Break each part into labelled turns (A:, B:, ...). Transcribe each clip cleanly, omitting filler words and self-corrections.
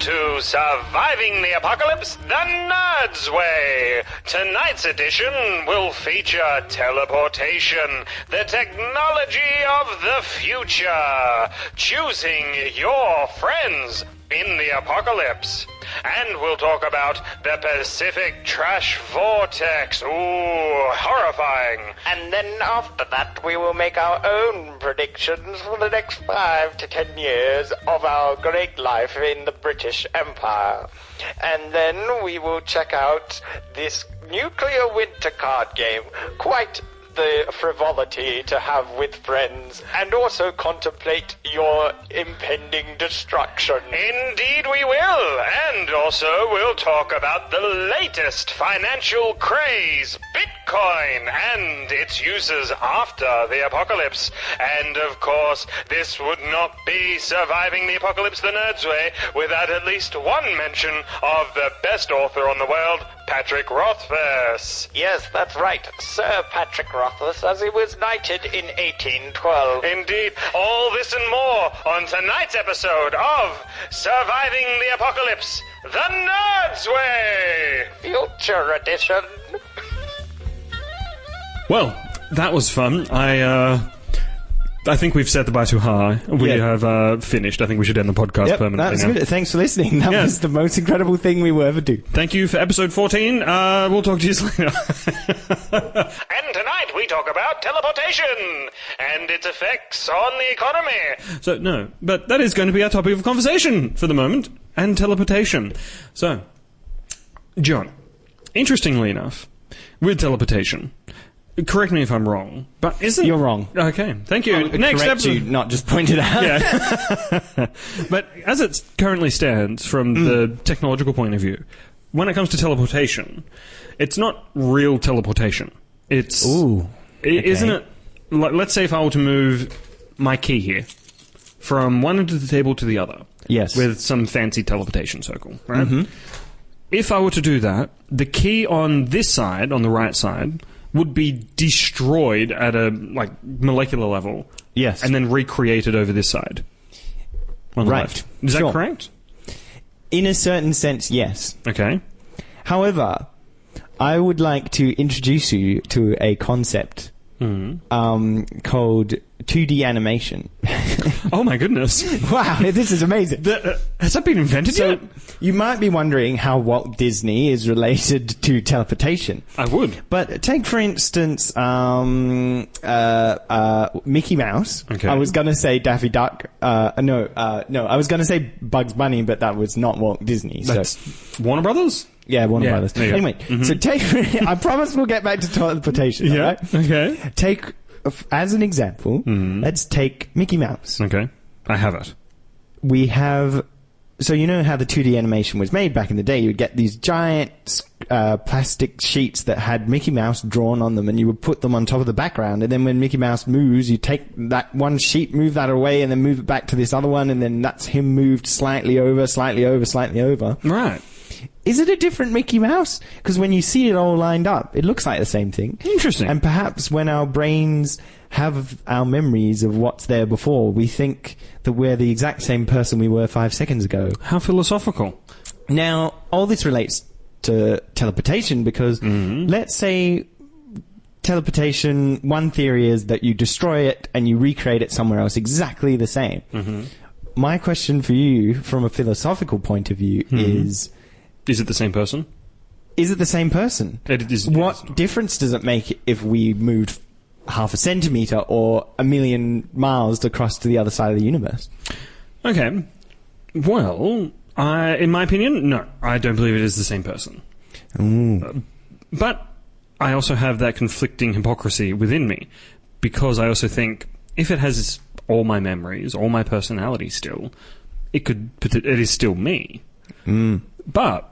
A: to Surviving the Apocalypse the Nerd's Way. Tonight's edition will feature teleportation, the technology of the future, choosing your friends in the apocalypse. And we'll talk about the Pacific Trash Vortex. Ooh, horrifying.
B: And then after that, we will make our own predictions for the next 5 to 10 years of our great life in the British Empire. And then we will check out this nuclear winter card game. Quite the frivolity to have with friends, and also contemplate your impending destruction.
A: Indeed we will, and also we'll talk about the latest financial craze, Bitcoin, and its uses after the apocalypse. And of course, this would not be Surviving the Apocalypse the Nerd's Way without at least one mention of the best author on the world, Patrick Rothfuss.
B: Yes, that's right, Sir Patrick Rothfuss, as he was knighted in 1812.
A: Indeed, all this and more on tonight's episode of Surviving the Apocalypse the Nerd's Way!
B: Future edition.
C: Well, that was fun. I think we've set the bar too high. We have finished. I think we should end the podcast permanently.
D: That's good. Thanks for listening. That was the most incredible thing we will ever do.
C: Thank you for episode 14. We'll talk to you later.
A: And tonight we talk about teleportation and its effects on the economy.
C: So, no, but that is going to be our topic of conversation for the moment, and teleportation. So, John, interestingly enough, with teleportation, correct me if I'm wrong, but isn't...
D: You're wrong.
C: Okay, thank you.
D: Next episode... you, not just point it out.
C: Yeah. But as it currently stands, from the technological point of view, when it comes to teleportation, it's not real teleportation. It's...
D: Ooh. Okay.
C: Isn't it... Let's say if I were to move my key here from one end of the table to the other.
D: Yes.
C: With some fancy teleportation circle, right? Mm-hmm. If I were to do that, the key on this side, on the right side, would be destroyed at a molecular level.
D: Yes.
C: And then recreated over this side. On the left. Is that correct?
D: In a certain sense, yes.
C: Okay.
D: However, I would like to introduce you to a concept called 2D animation.
C: Oh my goodness.
D: Wow, this is amazing.
C: Has that been invented yet?
D: You might be wondering how Walt Disney is related to teleportation.
C: I would.
D: But take, for instance, Mickey Mouse.
C: Okay.
D: I was going to say Daffy Duck. No, I was going to say Bugs Bunny, but that was not Walt Disney.
C: That's Warner Brothers?
D: Yeah, Warner Brothers. Anyway, so take... I promise we'll get back to teleportation,
C: yeah,
D: right?
C: Okay.
D: Take, as an example, let's take Mickey Mouse.
C: Okay. I have it.
D: We have... So you know how the 2D animation was made back in the day? You would get these giant plastic sheets that had Mickey Mouse drawn on them, and you would put them on top of the background, and then when Mickey Mouse moves, you take that one sheet, move that away, and then move it back to this other one, and then that's him moved slightly over, slightly over, slightly over.
C: Right.
D: Is it a different Mickey Mouse? Because when you see it all lined up, it looks like the same thing.
C: Interesting.
D: And perhaps when our brains have our memories of what's there before, we think that we're the exact same person we were 5 seconds ago.
C: How philosophical.
D: Now, all this relates to teleportation because let's say teleportation, one theory is that you destroy it and you recreate it somewhere else exactly the same. My question for you, from a philosophical point of view, is...
C: Is it the same person?
D: Is it the same person?
C: It is.
D: What difference does it make if we moved half a centimetre or a million miles across to the other side of the universe?
C: Okay. Well, in my opinion, no. I don't believe it is the same person. But I also have that conflicting hypocrisy within me, because I also think if it has all my memories, all my personality still, it is still me. But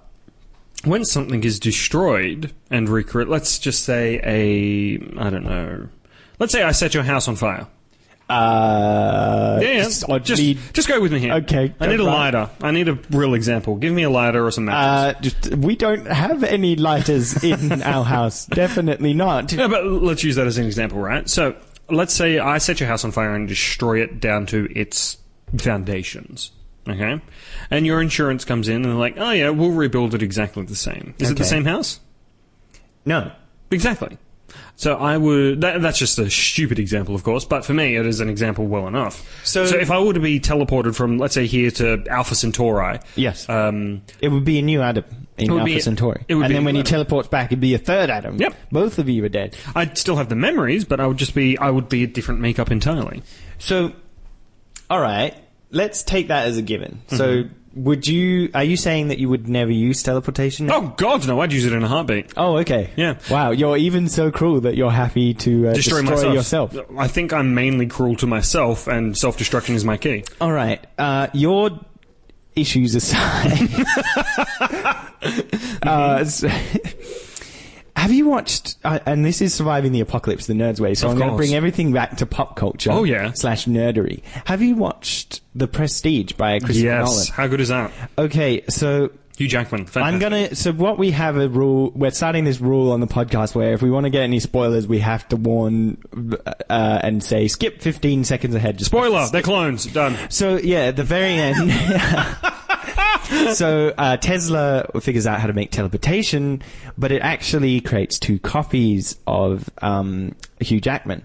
C: when something is destroyed and recreated, let's just say let's say I set your house on fire. Just go with me here.
D: Okay.
C: I need a lighter. I need a real example. Give me a lighter or some matches.
D: We don't have any lighters in our house. Definitely not.
C: No, but let's use that as an example, right? So let's say I set your house on fire and destroy it down to its foundations. okay? And your insurance comes in and they're like, oh yeah, we'll rebuild it exactly the same. Is it the same house?
D: No.
C: Exactly. So I would... That's just a stupid example, of course, but for me it is an example well enough. So if I were to be teleported from, let's say, here to Alpha Centauri...
D: Yes. It would be a new Adam in Alpha Centauri. And then when he teleports back, it'd be a third Adam.
C: Yep.
D: Both of you are dead.
C: I'd still have the memories, but I would be a different makeup entirely.
D: So, all right, let's take that as a given. So... Are you saying that you would never use teleportation?
C: Oh, God, no, I'd use it in a heartbeat.
D: Oh, okay.
C: Yeah.
D: Wow, you're even so cruel that you're happy to destroy yourself.
C: I think I'm mainly cruel to myself, and self-destruction is my key.
D: All right, your issues aside... have you watched, and this is Surviving the Apocalypse, the Nerd's Way, so I'm going to bring everything back to pop culture.
C: Oh, yeah.
D: /nerdery. Have you watched The Prestige by Christopher Nolan?
C: Yes. How good is that?
D: Okay, so...
C: Hugh Jackman. Fantastic.
D: So what we have a rule, we're starting this rule on the podcast where if we want to get any spoilers, we have to warn and say, skip 15 seconds ahead.
C: Spoiler! They're clones. Done.
D: So, yeah, at the very end... So Tesla figures out how to make teleportation, but it actually creates 2 copies of Hugh Jackman,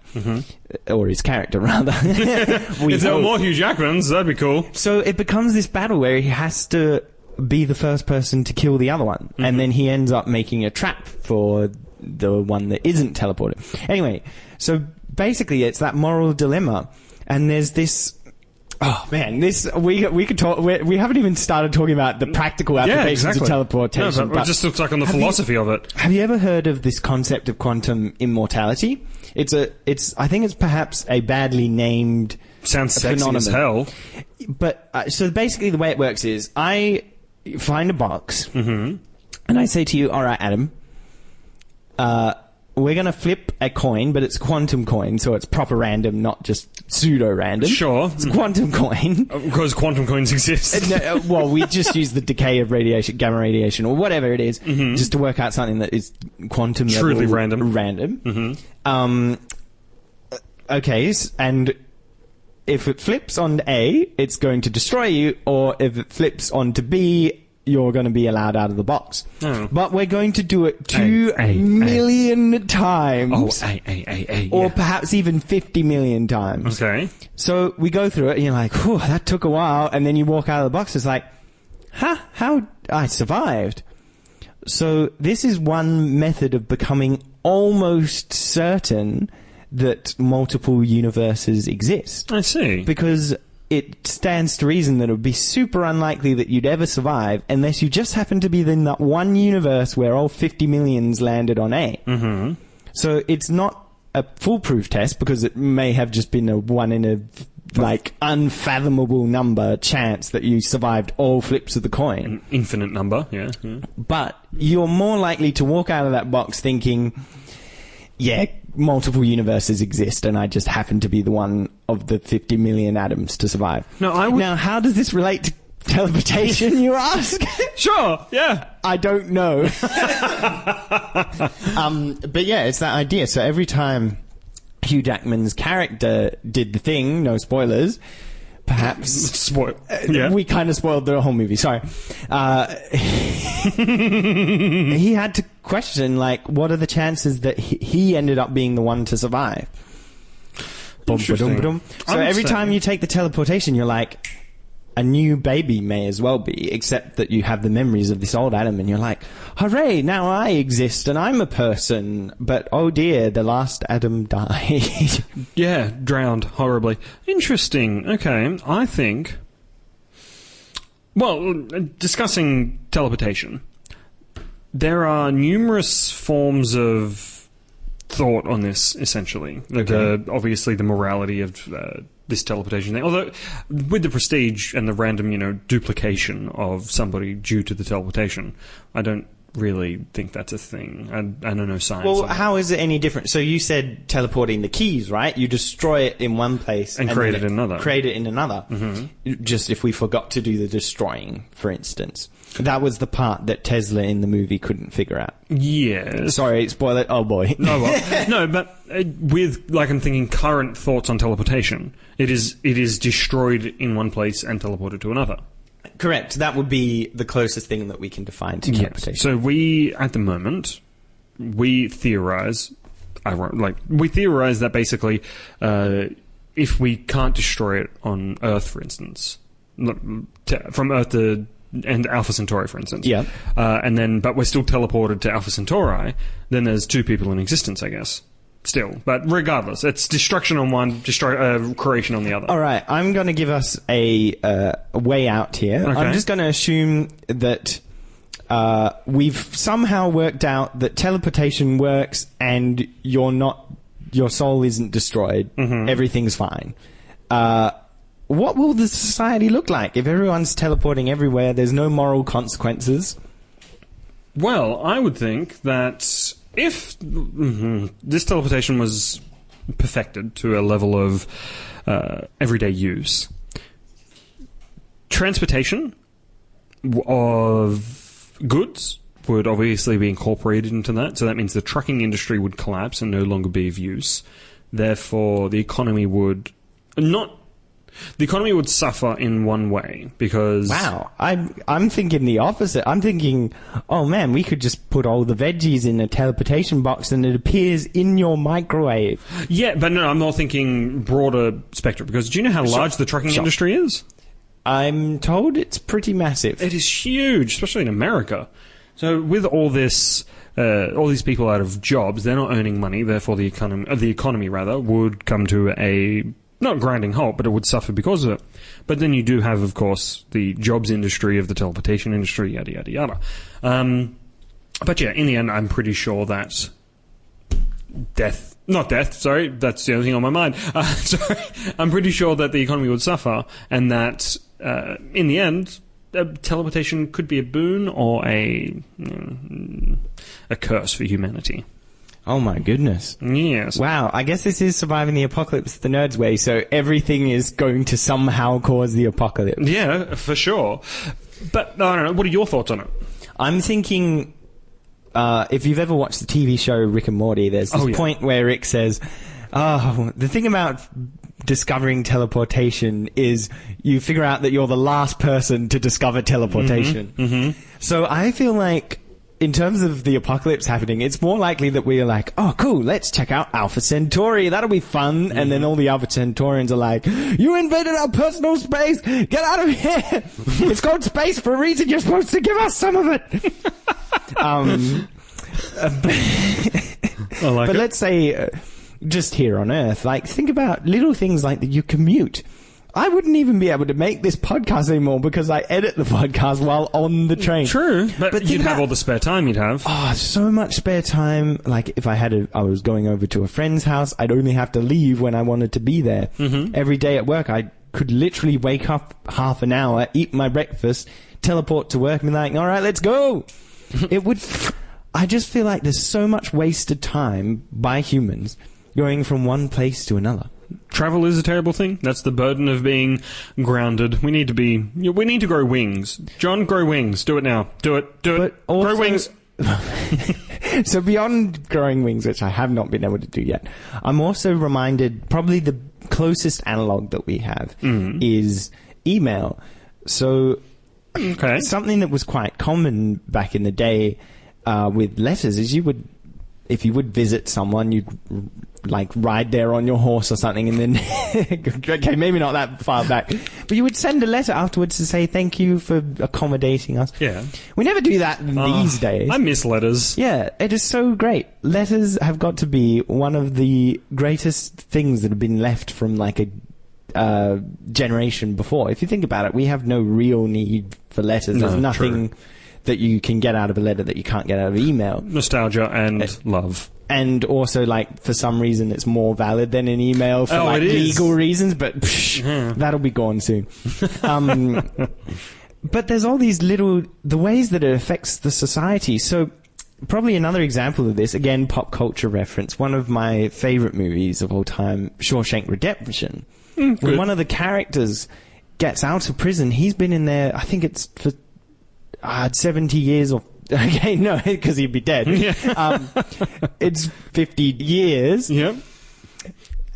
D: or his character rather.
C: If there were more Hugh Jackmans, that'd be cool.
D: So it becomes this battle where he has to be the first person to kill the other one, and then he ends up making a trap for the one that isn't teleported. Anyway, so basically it's that moral dilemma, and there's this... Oh man, we could talk. We haven't even started talking about the practical applications of teleportation.
C: No, but it just looks like on the philosophy of it.
D: Have you ever heard of this concept of quantum immortality? I think it's perhaps a badly named
C: sounds sexy
D: phenomenon.
C: As hell.
D: But so basically, the way it works is I find a box and I say to you, "All right, Adam, we're going to flip a coin, but it's quantum coin, so it's proper random, not just pseudo-random.
C: Sure.
D: It's a quantum coin.
C: Because quantum coins exist.
D: Well, we just use the decay of radiation, gamma radiation, or whatever it is, just to work out something that is quantum
C: truly
D: level
C: random.
D: Okay, and if it flips on A, it's going to destroy you, or if it flips onto B, you're going to be allowed out of the box.
C: Oh.
D: But we're going to do it 2 million times. Or perhaps even 50 million times.
C: Okay.
D: So we go through it and you're like, whew, that took a while. And then you walk out of the box. It's like, how I survived. So this is one method of becoming almost certain that multiple universes exist.
C: I see.
D: Because it stands to reason that it would be super unlikely that you'd ever survive unless you just happen to be in that one universe where all 50 millions landed on A. So it's not a foolproof test because it may have just been a one in a unfathomable number chance that you survived all flips of the coin.
C: An infinite number, yeah.
D: But you're more likely to walk out of that box thinking, yeah, multiple universes exist, and I just happen to be the one of the 50 million atoms to survive. Now, how does this relate to teleportation, you ask?
C: Sure, yeah.
D: I don't know. But yeah, it's that idea. So every time Hugh Jackman's character did the thing, no spoilers, perhaps we kind of spoiled the whole movie, sorry. He had to question, what are the chances that he ended up being the one to survive? So every time you take the teleportation, you're like, a new baby may as well be, except that you have the memories of this old Adam, and you're like, hooray, now I exist and I'm a person. But oh dear, the last Adam died.
C: Yeah, drowned horribly. Interesting. Okay, I think... Well, discussing teleportation, there are numerous forms of thought on this, essentially. Obviously, the morality of this teleportation thing. Although, with the prestige and the random, duplication of somebody due to the teleportation, I don't really think that's a thing. I don't know science.
D: Well, how is it any different? So you said teleporting the keys, right? You destroy it in one place
C: and create it in another.
D: Create it in another. Just if we forgot to do the destroying, for instance. That was the part that Tesla in the movie couldn't figure out.
C: Yeah.
D: Sorry, spoil it. Oh boy.
C: No, well, no, but with, I'm thinking current thoughts on teleportation, it is destroyed in one place and teleported to another.
D: Correct. That would be the closest thing that we can define to teleportation.
C: Yes. So at the moment, we theorize that basically, if we can't destroy it on Earth, for instance, from Earth and Alpha Centauri, for instance, but we're still teleported to Alpha Centauri, then there's two people in existence, I guess. Still, but regardless, it's destruction on one, creation on the other.
D: All right, I'm going to give us a way out here.
C: Okay.
D: I'm just going to assume that we've somehow worked out that teleportation works, and your soul isn't destroyed. Mm-hmm. Everything's fine. What will the society look like if everyone's teleporting everywhere? There's no moral consequences.
C: Well, I would think that if this teleportation was perfected to a level of everyday use, transportation of goods would obviously be incorporated into that. So that means the trucking industry would collapse and no longer be of use. Therefore, the economy would suffer in one way because...
D: Wow, I'm thinking the opposite. I'm thinking, oh man, we could just put all the veggies in a teleportation box and it appears in your microwave.
C: Yeah, but no, I'm not thinking broader spectrum, because do you know how large the trucking industry is?
D: I'm told it's pretty massive.
C: It is huge, especially in America. So with all these people out of jobs, they're not earning money, therefore the economy would come to a... not grinding halt, but it would suffer because of it. But then you do have, of course, the jobs industry of the teleportation industry, yada, yada, yada. But yeah, in the end, I'm pretty sure that that's the only thing on my mind. I'm pretty sure that the economy would suffer, and that, in the end, teleportation could be a boon or a curse for humanity.
D: Oh my goodness.
C: Yes.
D: Wow, I guess this is surviving the apocalypse the nerd's way, so everything is going to somehow cause the apocalypse.
C: Yeah, for sure. But, I don't know, what are your thoughts on it?
D: I'm thinking, if you've ever watched the TV show Rick and Morty, there's this point where Rick says, the thing about discovering teleportation is you figure out that you're the last person to discover teleportation. Mm-hmm. Mm-hmm. So I feel like, in terms of the apocalypse happening, it's more likely that we're like, oh, cool, let's check out Alpha Centauri. That'll be fun. Mm-hmm. And then all the Alpha Centaurians are like, you invaded our personal space. Get out of here. It's called space for a reason. You're supposed to give us some of it. But let's say, just here on Earth, like, think about little things like that you commute. I wouldn't even be able to make this podcast anymore because I edit the podcast while on the train.
C: True, but you'd have all the spare time you'd have.
D: Oh, so much spare time. Like, if I was going over to a friend's house, I'd only have to leave when I wanted to be there. Mm-hmm. Every day at work, I could literally wake up half an hour, eat my breakfast, teleport to work, and be like, all right, let's go. I just feel like there's so much wasted time by humans going from one place to another.
C: Travel is a terrible thing. That's the burden of being grounded. We need to grow wings. John, grow wings. Do it now. Do it. Grow wings.
D: So beyond growing wings, which I have not been able to do yet, I'm also reminded probably the closest analog that we have is email. So something that was quite common back in the day with letters is if you would visit someone, you'd like ride there on your horse or something, and then okay, maybe not that far back, but you would send a letter afterwards to say thank you for accommodating us. Yeah, we never do that these days.
C: I miss letters.
D: Yeah, it is so great. Letters have got to be one of the greatest things that have been left from like a generation before. If you think about it, we have no real need for letters. There's nothing that you can get out of a letter that you can't get out of email.
C: Nostalgia and love.
D: And also, like, for some reason, it's more valid than an email for legal reasons, but that'll be gone soon. But there's all these the ways that it affects the society. So probably another example of this, again, pop culture reference, one of my favorite movies of all time, Shawshank Redemption. When one of the characters gets out of prison, he's been in there, I think it's for 70 years or... Okay, no, because he'd be dead. Yeah. It's 50 years.
C: Yep.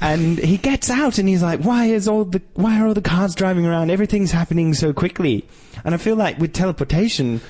D: And he gets out and he's like, why are all the cars driving around? Everything's happening so quickly. And I feel like with teleportation,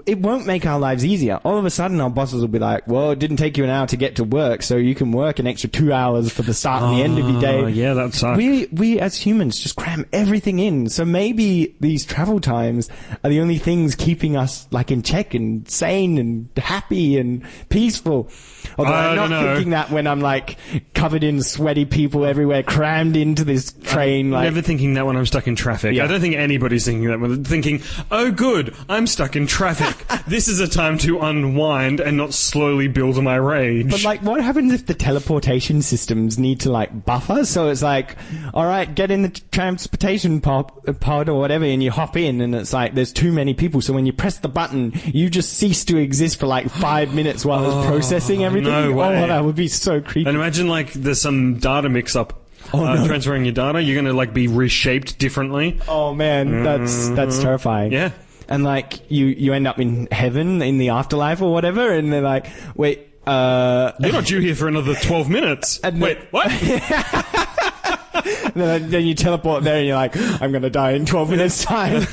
D: it won't make our lives easier. All of a sudden, our bosses will be like, well, it didn't take you an hour to get to work, so you can work an extra 2 hours for the start and the end of your day.
C: Yeah, that sucks.
D: We as humans just cram everything in. So maybe these travel times are the only things keeping us like in check and sane and happy and peaceful. Although I'm not thinking that when I'm like covered in sweaty people everywhere, crammed into this train. Like,
C: never thinking that when I'm stuck in traffic. Yeah. I don't think anybody's thinking that when they're thinking, oh good, I'm stuck in traffic. This is a time to unwind and not slowly build my rage.
D: But like, what happens if the teleportation systems need to like buffer? So it's like, all right, get in the transportation pod or whatever, and you hop in, and it's like there's too many people. So when you press the button, you just cease to exist for like 5 minutes while it's processing everything.
C: No way.
D: Oh, that would be so creepy.
C: And imagine like there's some data mix-up. Transferring your data, you're going to like be reshaped differently.
D: Oh man, that's terrifying.
C: Yeah.
D: And like you end up in heaven in the afterlife or whatever, and they're like, wait, you're
C: not due here for another 12 minutes. Wait, what?
D: then you teleport there and you're like, I'm going to die in 12 minutes time.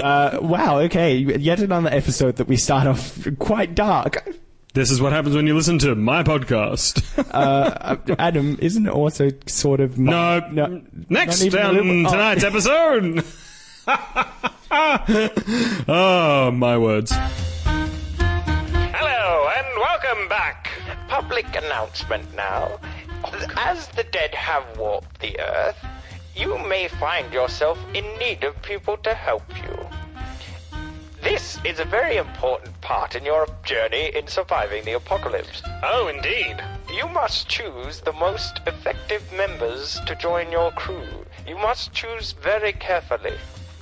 D: Wow, okay, yet another episode that we start off quite dark.
C: This is what happens when you listen to my podcast.
D: Adam, isn't it also sort of...
C: No. Next on tonight's episode... Oh, my words.
A: Hello, and welcome back.
B: Public announcement now. As the dead have warped the Earth, you may find yourself in need of people to help you. This is a very important part in your journey in surviving the apocalypse.
A: Oh, indeed.
B: You must choose the most effective members to join your crew. You must choose very carefully.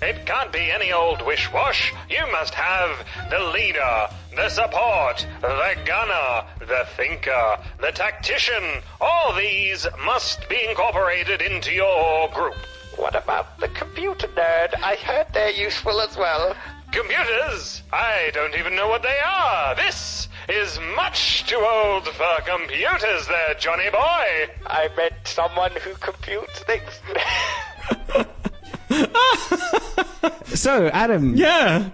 A: It can't be any old wish-wash. You must have the leader, the support, the gunner, the thinker, the tactician. All these must be incorporated into your group.
B: What about the computer nerd? I heard they're useful as well.
A: Computers? I don't even know what they are. This is much too old for computers there, Johnny boy.
B: I meant someone who computes things.
D: So, Adam.
C: Yeah.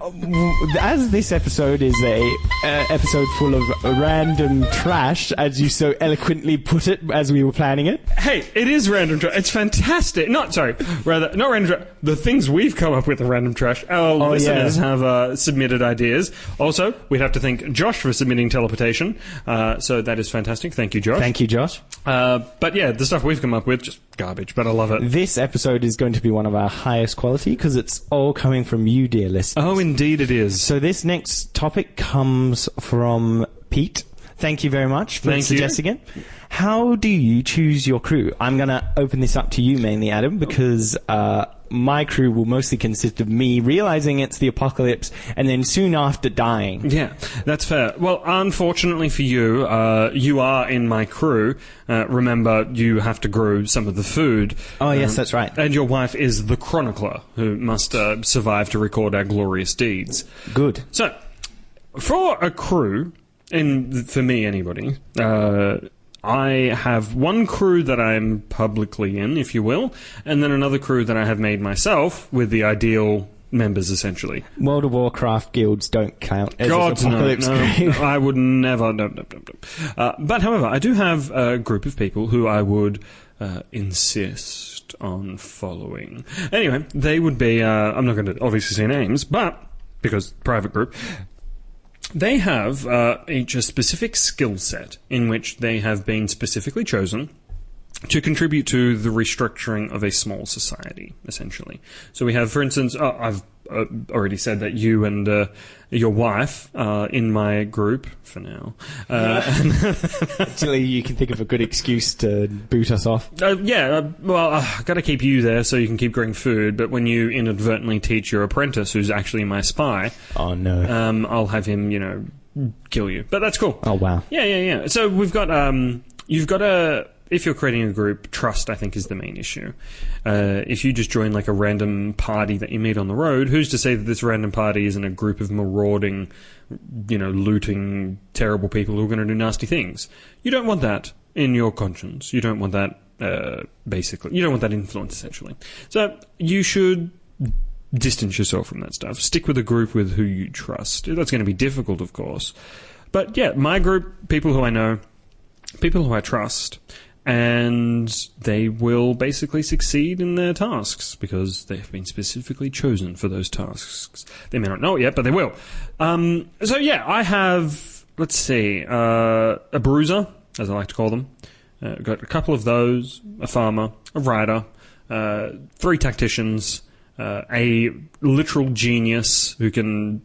D: As this episode is a episode full of random trash, as you so eloquently put it as we were planning it.
C: Hey, it is random trash. It's fantastic. Not random trash. The things we've come up with are random trash. Our listeners have submitted ideas. Also, we'd have to thank Josh for submitting teleportation. So that is fantastic. Thank you, Josh.
D: Thank you, Josh.
C: But yeah, the stuff we've come up with, just garbage, but I love it.
D: This episode is going to be one of our highest quality because it's all coming from you, dear listeners.
C: Oh, indeed it is.
D: So this next topic comes from Pete. Thank you very much for suggesting it. How do you choose your crew? I'm going to open this up to you mainly, Adam, because my crew will mostly consist of me realizing it's the apocalypse and then soon after dying.
C: Yeah, that's fair. Well, unfortunately for you, you are in my crew. Remember, you have to grow some of the food.
D: Oh, yes, that's right.
C: And your wife is the chronicler who must survive to record our glorious deeds.
D: Good.
C: So, for a crew, and for me, anybody, I have one crew that I'm publicly in, if you will, and then another crew that I have made myself with the ideal members, essentially.
D: World of Warcraft guilds don't count as
C: God,
D: apocalypse
C: no, I would never. No. But, however, I do have a group of people who I would insist on following. Anyway, they would be, I'm not going to obviously say names, but, because private group... They have each a specific skill set in which they have been specifically chosen to contribute to the restructuring of a small society, essentially. So we have, for instance, I've already said that you and your wife are in my group for now.
D: Actually, you can think of a good excuse to boot us off.
C: Well, I've got to keep you there so you can keep growing food, but when you inadvertently teach your apprentice, who's actually my spy...
D: Oh, no.
C: I'll have him, kill you. But that's cool.
D: Oh, wow.
C: Yeah. So we've got... you've got to... If you're creating a group, trust, I think, is the main issue. If you just join like a random party that you meet on the road, who's to say that this random party isn't a group of marauding, looting, terrible people who are going to do nasty things? You don't want that in your conscience. You don't want that basically. You don't want that influence, essentially. So you should distance yourself from that stuff. Stick with a group with who you trust. That's going to be difficult, of course. But yeah, my group, people who I know, people who I trust, and they will basically succeed in their tasks because they have been specifically chosen for those tasks. They may not know it yet, but they will. So yeah, I have, let's see, a bruiser, as I like to call them. Got a couple of those, a farmer, a rider, 3 tacticians, a literal genius who can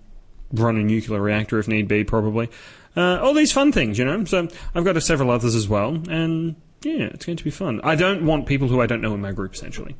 C: run a nuclear reactor if need be, probably. All these fun things, you know. So I've got several others as well, and yeah, it's going to be fun. I don't want people who I don't know in my group, essentially.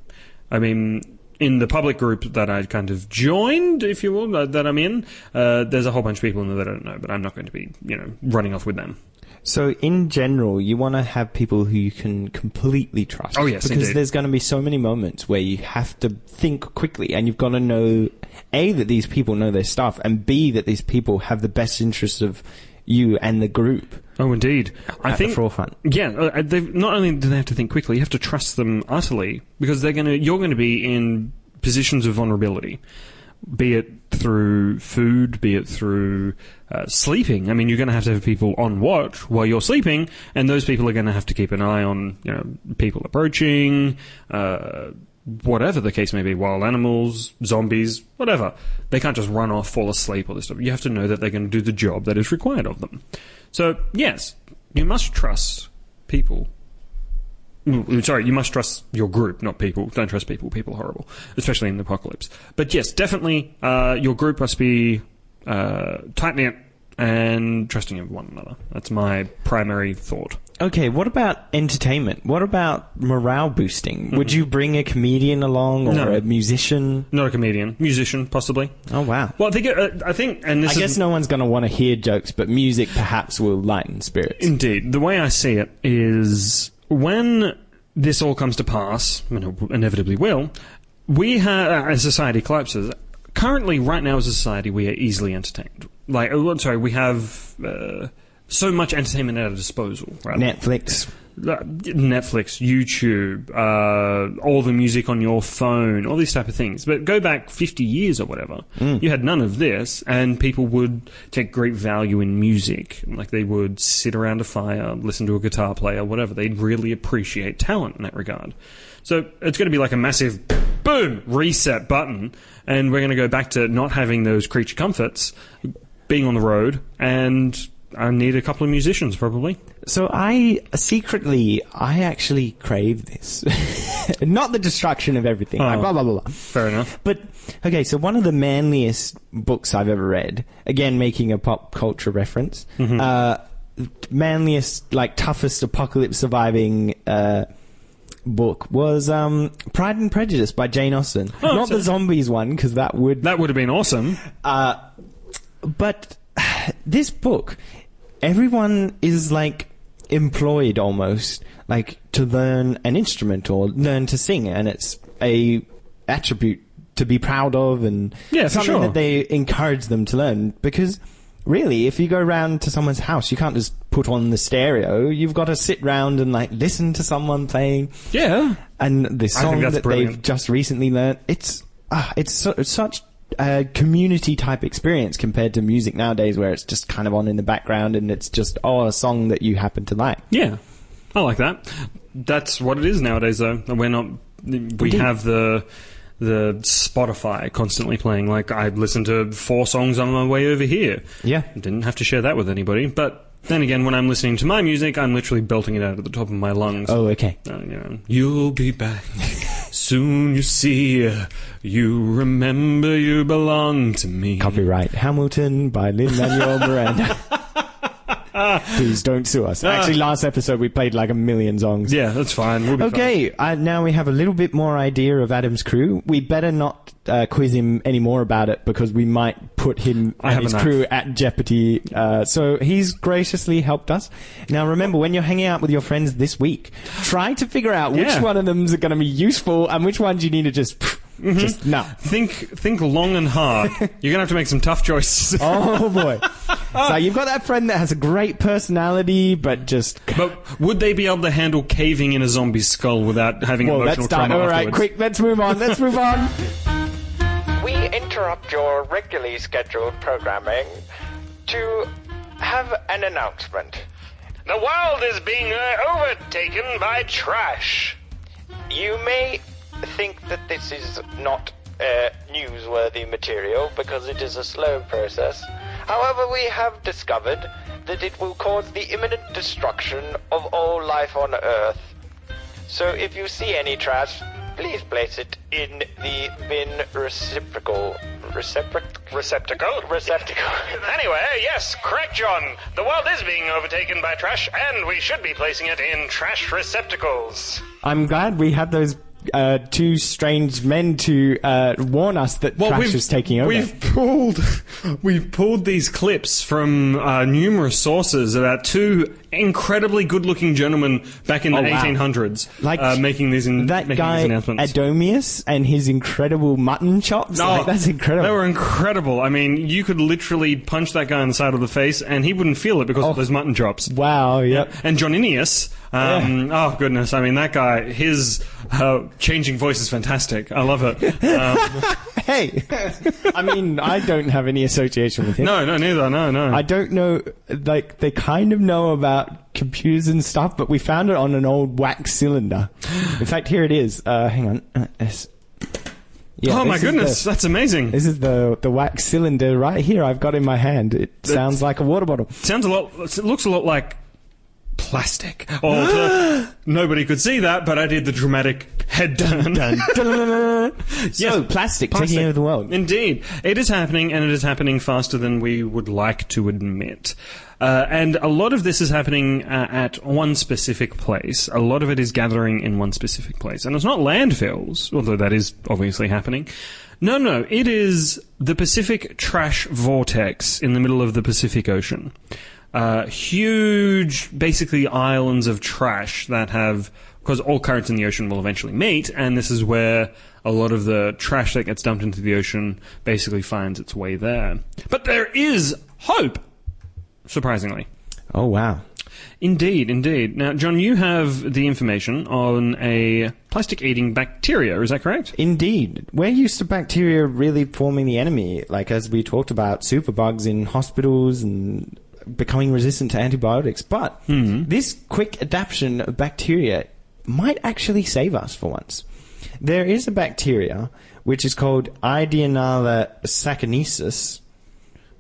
C: I mean, in the public group that I kind of joined, if you will, that I'm in, there's a whole bunch of people in there that I don't know, but I'm not going to be, you know, running off with them.
D: So, in general, you want to have people who you can completely trust.
C: Oh, yes,
D: because
C: indeed.
D: there's going to be so many moments where you have to think quickly, and you've got to know, A, that these people know their stuff, and B, that these people have the best interests of you and the group.
C: Oh, indeed. I think
D: the forefront.
C: Yeah, not only do they have to think quickly, you have to trust them utterly, because you're going to be in positions of vulnerability. Be it through food, be it through sleeping. I mean, you're going to have people on watch while you're sleeping, and those people are going to have to keep an eye on, you know, people approaching, whatever the case may be, wild animals, zombies, whatever. They can't just run off, fall asleep, all this stuff. You have to know that they're going to do the job that is required of them. So, yes, you must trust people. Sorry, you must trust your group, not people. Don't trust people. People are horrible, especially in the apocalypse. But yes, definitely, your group must be tight-knit and trusting of one another. That's my primary thought.
D: Okay, what about entertainment? What about morale boosting? Mm-hmm. Would you bring a comedian along or a musician?
C: Not a comedian. Musician, possibly.
D: Oh, wow.
C: Well, I think, and this
D: I guess no one's going to want to hear jokes, but music perhaps will lighten spirits.
C: Indeed. The way I see it is, when this all comes to pass, and it inevitably will, we have, as society collapses, currently, right now as a society, we are easily entertained. We have so much entertainment at our disposal. Right?
D: Netflix,
C: YouTube, all the music on your phone, all these type of things. But go back 50 years or whatever, you had none of this, and people would take great value in music. Like, they would sit around a fire, listen to a guitar player, whatever. They'd really appreciate talent in that regard. So it's going to be like a massive, boom, reset button, and we're going to go back to not having those creature comforts, being on the road, and I need a couple of musicians, probably.
D: So I actually crave this. Not the destruction of everything. Like blah, blah, blah, blah.
C: Fair enough.
D: But, okay, so one of the manliest books I've ever read, again, making a pop culture reference, manliest, like, toughest apocalypse surviving book was Pride and Prejudice by Jane Austen. Not the zombies one, because that would
C: have been awesome.
D: But this book, everyone is, like, employed almost, like, to learn an instrument or learn to sing, and it's a attribute to be proud of, and something that they encourage them to learn. Because really, if you go round to someone's house, you can't just put on the stereo. You've got to sit round and, like, listen to someone playing. Yeah. And the song that they've just recently learned, it's such a community type experience compared to music nowadays, where it's just kind of on in the background and it's just a song that you happen to like.
C: Yeah, I like that. That's what it is nowadays, though. We have the Spotify constantly playing. Like, I listened to 4 songs on my way over here.
D: Yeah,
C: didn't have to share that with anybody, but then again, when I'm listening to my music, I'm literally belting it out at the top of my lungs.
D: Oh, okay.
C: You'll be back. Soon you see. You remember you belong to me.
D: Copyright Hamilton by Lin-Manuel Miranda. Please don't sue us. Actually, last episode we played like a million songs.
C: Yeah, that's fine. We'll be
D: fine. Now we have a little bit more idea of Adam's crew. We better not quiz him any more about it, because we might put him and his crew at jeopardy. So he's graciously helped us. Now remember, when you're hanging out with your friends this week, try to figure out which one of them is going to be useful and which ones you need to just no.
C: Think long and hard. You're going to have to make some tough choices.
D: Oh boy. So you've got that friend that has a great personality, but just...
C: But would they be able to handle caving in a zombie's skull without having emotional trauma
D: All right,
C: afterwards?
D: quick, let's move on.
B: We interrupt your regularly scheduled programming to have an announcement.
A: The world is being overtaken by trash.
B: You may think that this is not newsworthy material because it is a slow process. However, we have discovered that it will cause the imminent destruction of all life on Earth. So if you see any trash, please place it in the bin receptacle.
A: Anyway, yes, correct, John. The world is being overtaken by trash, and we should be placing it in trash receptacles.
D: I'm glad we had those two strange men to warn us that trash is taking over.
C: We've pulled these clips from numerous sources about two incredibly good-looking gentlemen back in the 1800s, making these announcements.
D: Adomius and his incredible mutton chops. That's incredible.
C: They were incredible. I mean, you could literally punch that guy on the side of the face, and he wouldn't feel it because of those mutton chops.
D: Wow. Yep.
C: And Johnninius. Oh goodness! I mean, that guy. His changing voice is fantastic. I love it.
D: Hey, I mean, I don't have any association with him.
C: No, neither. No.
D: I don't know. Like, they kind of know about computers and stuff, but we found it on an old wax cylinder. In fact, here it is. Hang on. Yeah,
C: oh my goodness, that's amazing.
D: This is the wax cylinder right here. I've got in my hand. It sounds like a water bottle.
C: It looks a lot like plastic. Nobody could see that, but I did the dramatic head turn.
D: So, plastic taking over the world.
C: Indeed. It is happening, and it is happening faster than we would like to admit. And a lot of this is happening at one specific place. A lot of it is gathering in one specific place. And it's not landfills, although that is obviously happening. No, it is the Pacific trash vortex in the middle of the Pacific Ocean. Huge, basically, islands of trash that have... Because all currents in the ocean will eventually meet, and this is where a lot of the trash that gets dumped into the ocean basically finds its way there. But there is hope, surprisingly.
D: Oh, wow.
C: Indeed. Now, John, you have the information on a plastic-eating bacteria, is that correct?
D: Indeed. We're used to bacteria really forming the enemy, like as we talked about superbugs in hospitals and becoming resistant to antibiotics. But this quick adaptation of bacteria might actually save us for once. There is a bacteria which is called Ideonella sacchariensis.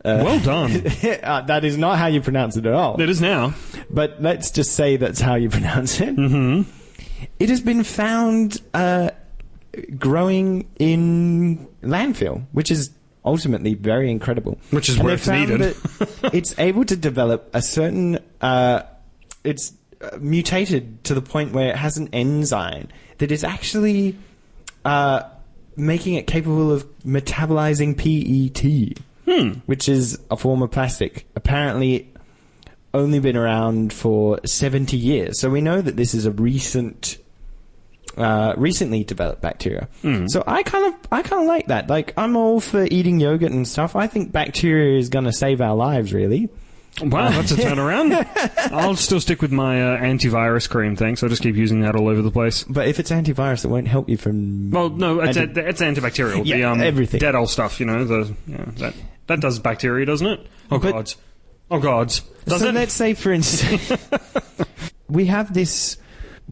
C: Well done.
D: That is not how you pronounce it at all.
C: It is now.
D: But let's just say that's how you pronounce it.
C: Mm-hmm.
D: It has been found growing in landfill, which is ultimately very incredible.
C: Which is where it's needed.
D: That it's able to develop a certain... it's mutated to the point where it has an enzyme that is actually making it capable of metabolizing PET, which is a form of plastic. Apparently only been around for 70 years. So we know that this is a recently developed bacteria. So I kind of like that. Like, I'm all for eating yogurt and stuff. I think bacteria is going to save our lives, really.
C: Wow, that's a turnaround. I'll still stick with my antivirus cream, thanks. I'll just keep using that all over the place.
D: But if it's antivirus, it won't help you from...
C: Well, no, it's antibacterial.
D: Yeah, everything.
C: Dead old stuff, that does bacteria, doesn't it? Oh, gods. Does it?
D: Let's say, for instance, we have this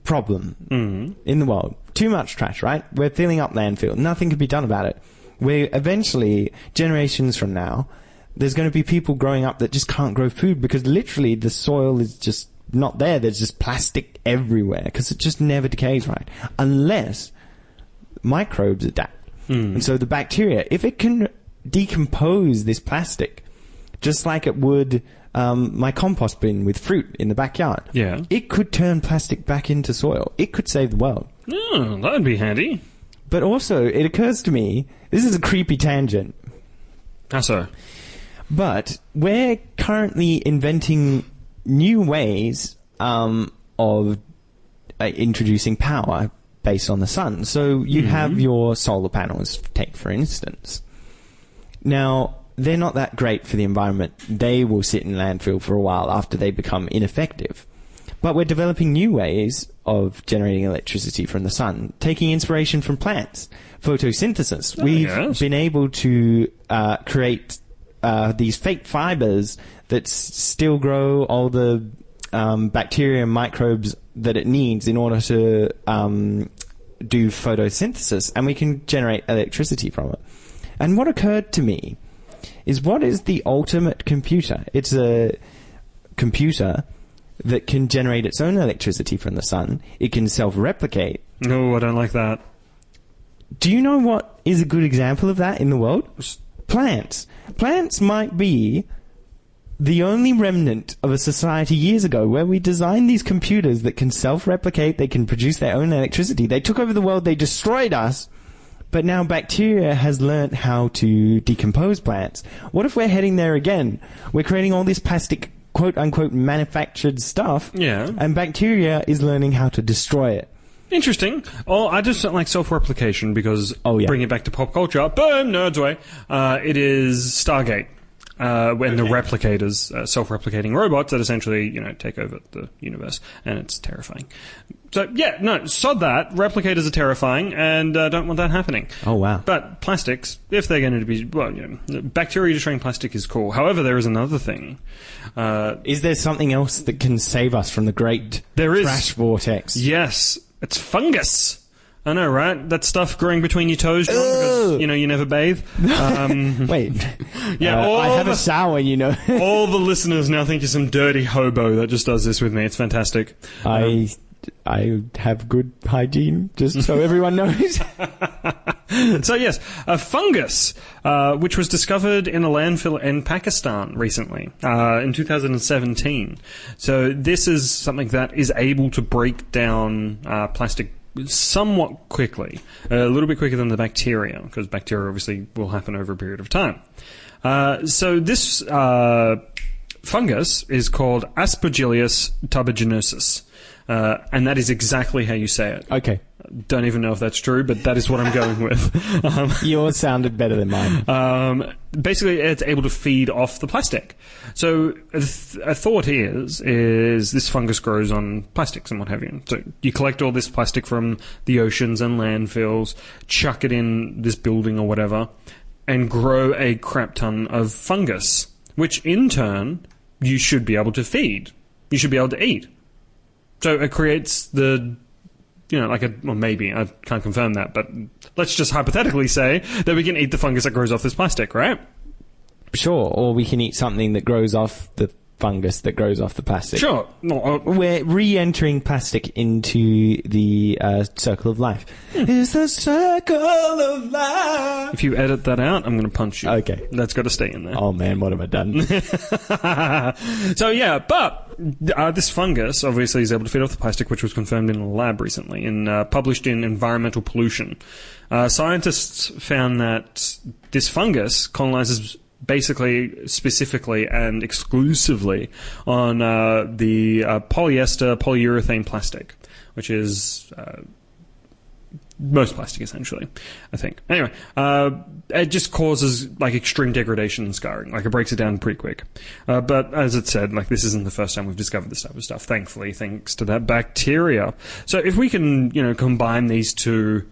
D: problem in the world. Too much trash, right? We're filling up landfill. Nothing can be done about it. We're eventually, generations from now... There's going to be people growing up that just can't grow food because literally the soil is just not there. There's just plastic everywhere because it just never decays right. Unless microbes adapt. And so the bacteria, if it can decompose this plastic, just like it would my compost bin with fruit in the backyard, it could turn plastic back into soil. It could save the world.
C: Oh, that would be handy.
D: But also, it occurs to me, this is a creepy tangent.
C: How so?
D: But we're currently inventing new ways of introducing power based on the sun. So you have your solar panels, take for instance. Now, they're not that great for the environment. They will sit in landfill for a while after they become ineffective. But we're developing new ways of generating electricity from the sun, taking inspiration from plants. Photosynthesis. We've been able to create these fake fibers that still grow all the bacteria and microbes that it needs in order to do photosynthesis, and we can generate electricity from it. And what occurred to me is, what is the ultimate computer? It's a computer that can generate its own electricity from the sun. It can self-replicate.
C: No, I don't like that.
D: Do you know what is a good example of that in the world? Plants. Plants might be the only remnant of a society years ago where we designed these computers that can self-replicate, they can produce their own electricity. They took over the world, they destroyed us, but now bacteria has learnt how to decompose plants. What if we're heading there again? We're creating all this plastic, quote-unquote, manufactured stuff, and bacteria is learning how to destroy it.
C: Interesting. Oh, I just don't like self-replication because, bring it back to pop culture, boom, nerdsway, it is Stargate. When the replicators, self-replicating robots that essentially, take over the universe, and it's terrifying. So, sod that. Replicators are terrifying, and don't want that happening.
D: Oh, wow.
C: But plastics, if they're going to be, bacteria destroying plastic is cool. However, there is another thing.
D: Is there something else that can save us from the great crash vortex?
C: Yes. It's fungus. I know, right? That stuff growing between your toes, John, because, you never bathe.
D: Wait. I have a shower,
C: All the listeners now think you're some dirty hobo that just does this with me. It's fantastic.
D: I have good hygiene, just so everyone knows.
C: So, yes, a fungus, which was discovered in a landfill in Pakistan recently, in 2017. So this is something that is able to break down plastic somewhat quickly, a little bit quicker than the bacteria, because bacteria obviously will happen over a period of time. So this fungus is called Aspergillus tuberinosus, and that is exactly how you say it.
D: Okay.
C: Don't even know if that's true, but that is what I'm going with.
D: Yours sounded better than mine.
C: Basically, it's able to feed off the plastic. So a thought is this fungus grows on plastics and what have you. So you collect all this plastic from the oceans and landfills, chuck it in this building or whatever, and grow a crap ton of fungus, which in turn you should be able to feed. You should be able to eat. So it creates the... maybe, I can't confirm that, but let's just hypothetically say that we can eat the fungus that grows off this plastic, right?
D: Sure, or we can eat something that grows off the fungus that grows off the plastic.
C: Sure.
D: We're re-entering plastic into the circle of life. It's the circle of life.
C: If you edit that out, I'm going to punch you.
D: Okay.
C: That's got to stay in there.
D: Oh, man, what have I done?
C: So, but this fungus obviously is able to feed off the plastic, which was confirmed in a lab recently, published in Environmental Pollution. Scientists found that this fungus colonizes basically, specifically, and exclusively on the polyester polyurethane plastic, which is most plastic, essentially, I think. Anyway, it just causes extreme degradation and scarring. It breaks it down pretty quick. But as it said, this isn't the first time we've discovered this type of stuff. Thankfully, thanks to that bacteria. So if we can, combine these two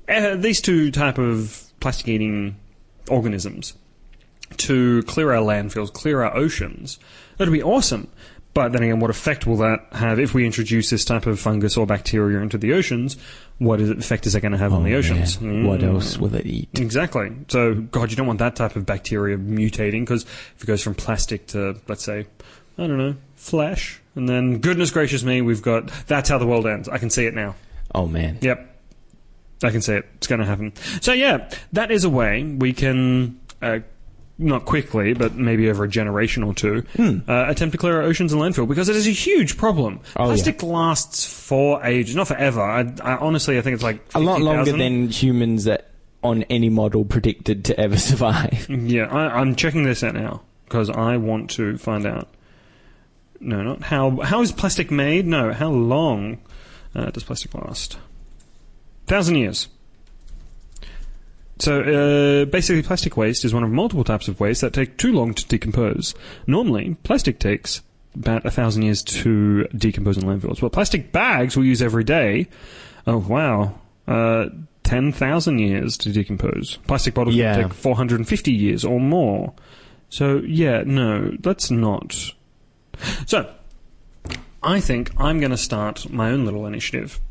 C: type of plastic-eating organisms to clear our landfills, clear our oceans, that'd be awesome. But then again, what effect will that have if we introduce this type of fungus or bacteria into the oceans? What effect is that going to have on the oceans?
D: What else will it eat?
C: Exactly. So, God, you don't want that type of bacteria mutating, because if it goes from plastic to, let's say, I don't know, flesh, and then, goodness gracious me, that's how the world ends. I can see it now.
D: Oh, man.
C: Yep. I can see it. It's going to happen. So, that is a way we can... not quickly, but maybe over a generation or two, attempt to clear our oceans and landfill, because it is a huge problem. Plastic lasts for ages, not forever. I honestly, I think it's 50,
D: a lot longer than humans that on any model predicted to ever survive.
C: Yeah, I'm checking this out now, because I want to find out. No, not how is plastic made? No, how long does plastic last? 1,000 years. So, basically, plastic waste is one of multiple types of waste that take too long to decompose. Normally, plastic takes about 1,000 years to decompose in landfills. Well, plastic bags we use every day, 10,000 years to decompose. Plastic bottles will take 450 years or more. So, no, let's not. So, I think I'm going to start my own little initiative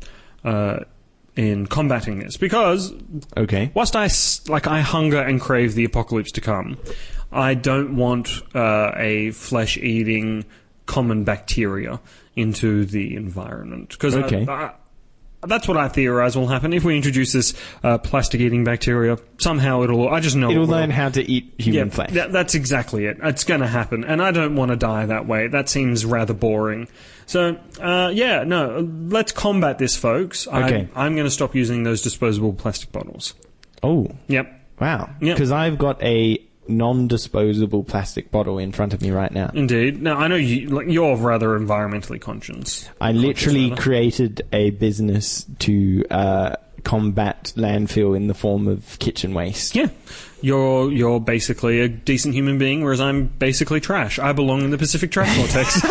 C: in combating this. Because, whilst I hunger and crave the apocalypse to come, I don't want a flesh-eating common bacteria into the environment. Because that's what I theorize will happen. If we introduce this plastic-eating bacteria, somehow I just know
D: it'll learn how to eat human flesh.
C: That's exactly it. It's going to happen. And I don't want to die that way. That seems rather boring. So, let's combat this, folks.
D: Okay.
C: I'm going to stop using those disposable plastic bottles.
D: Oh.
C: Yep.
D: Wow.
C: Yep.
D: Because I've got a non-disposable plastic bottle in front of me right now.
C: Indeed. Now, I know you're rather environmentally conscious.
D: I literally created a business to combat landfill in the form of kitchen waste.
C: Yeah. You're basically a decent human being, whereas I'm basically trash. I belong in the Pacific trash vortex.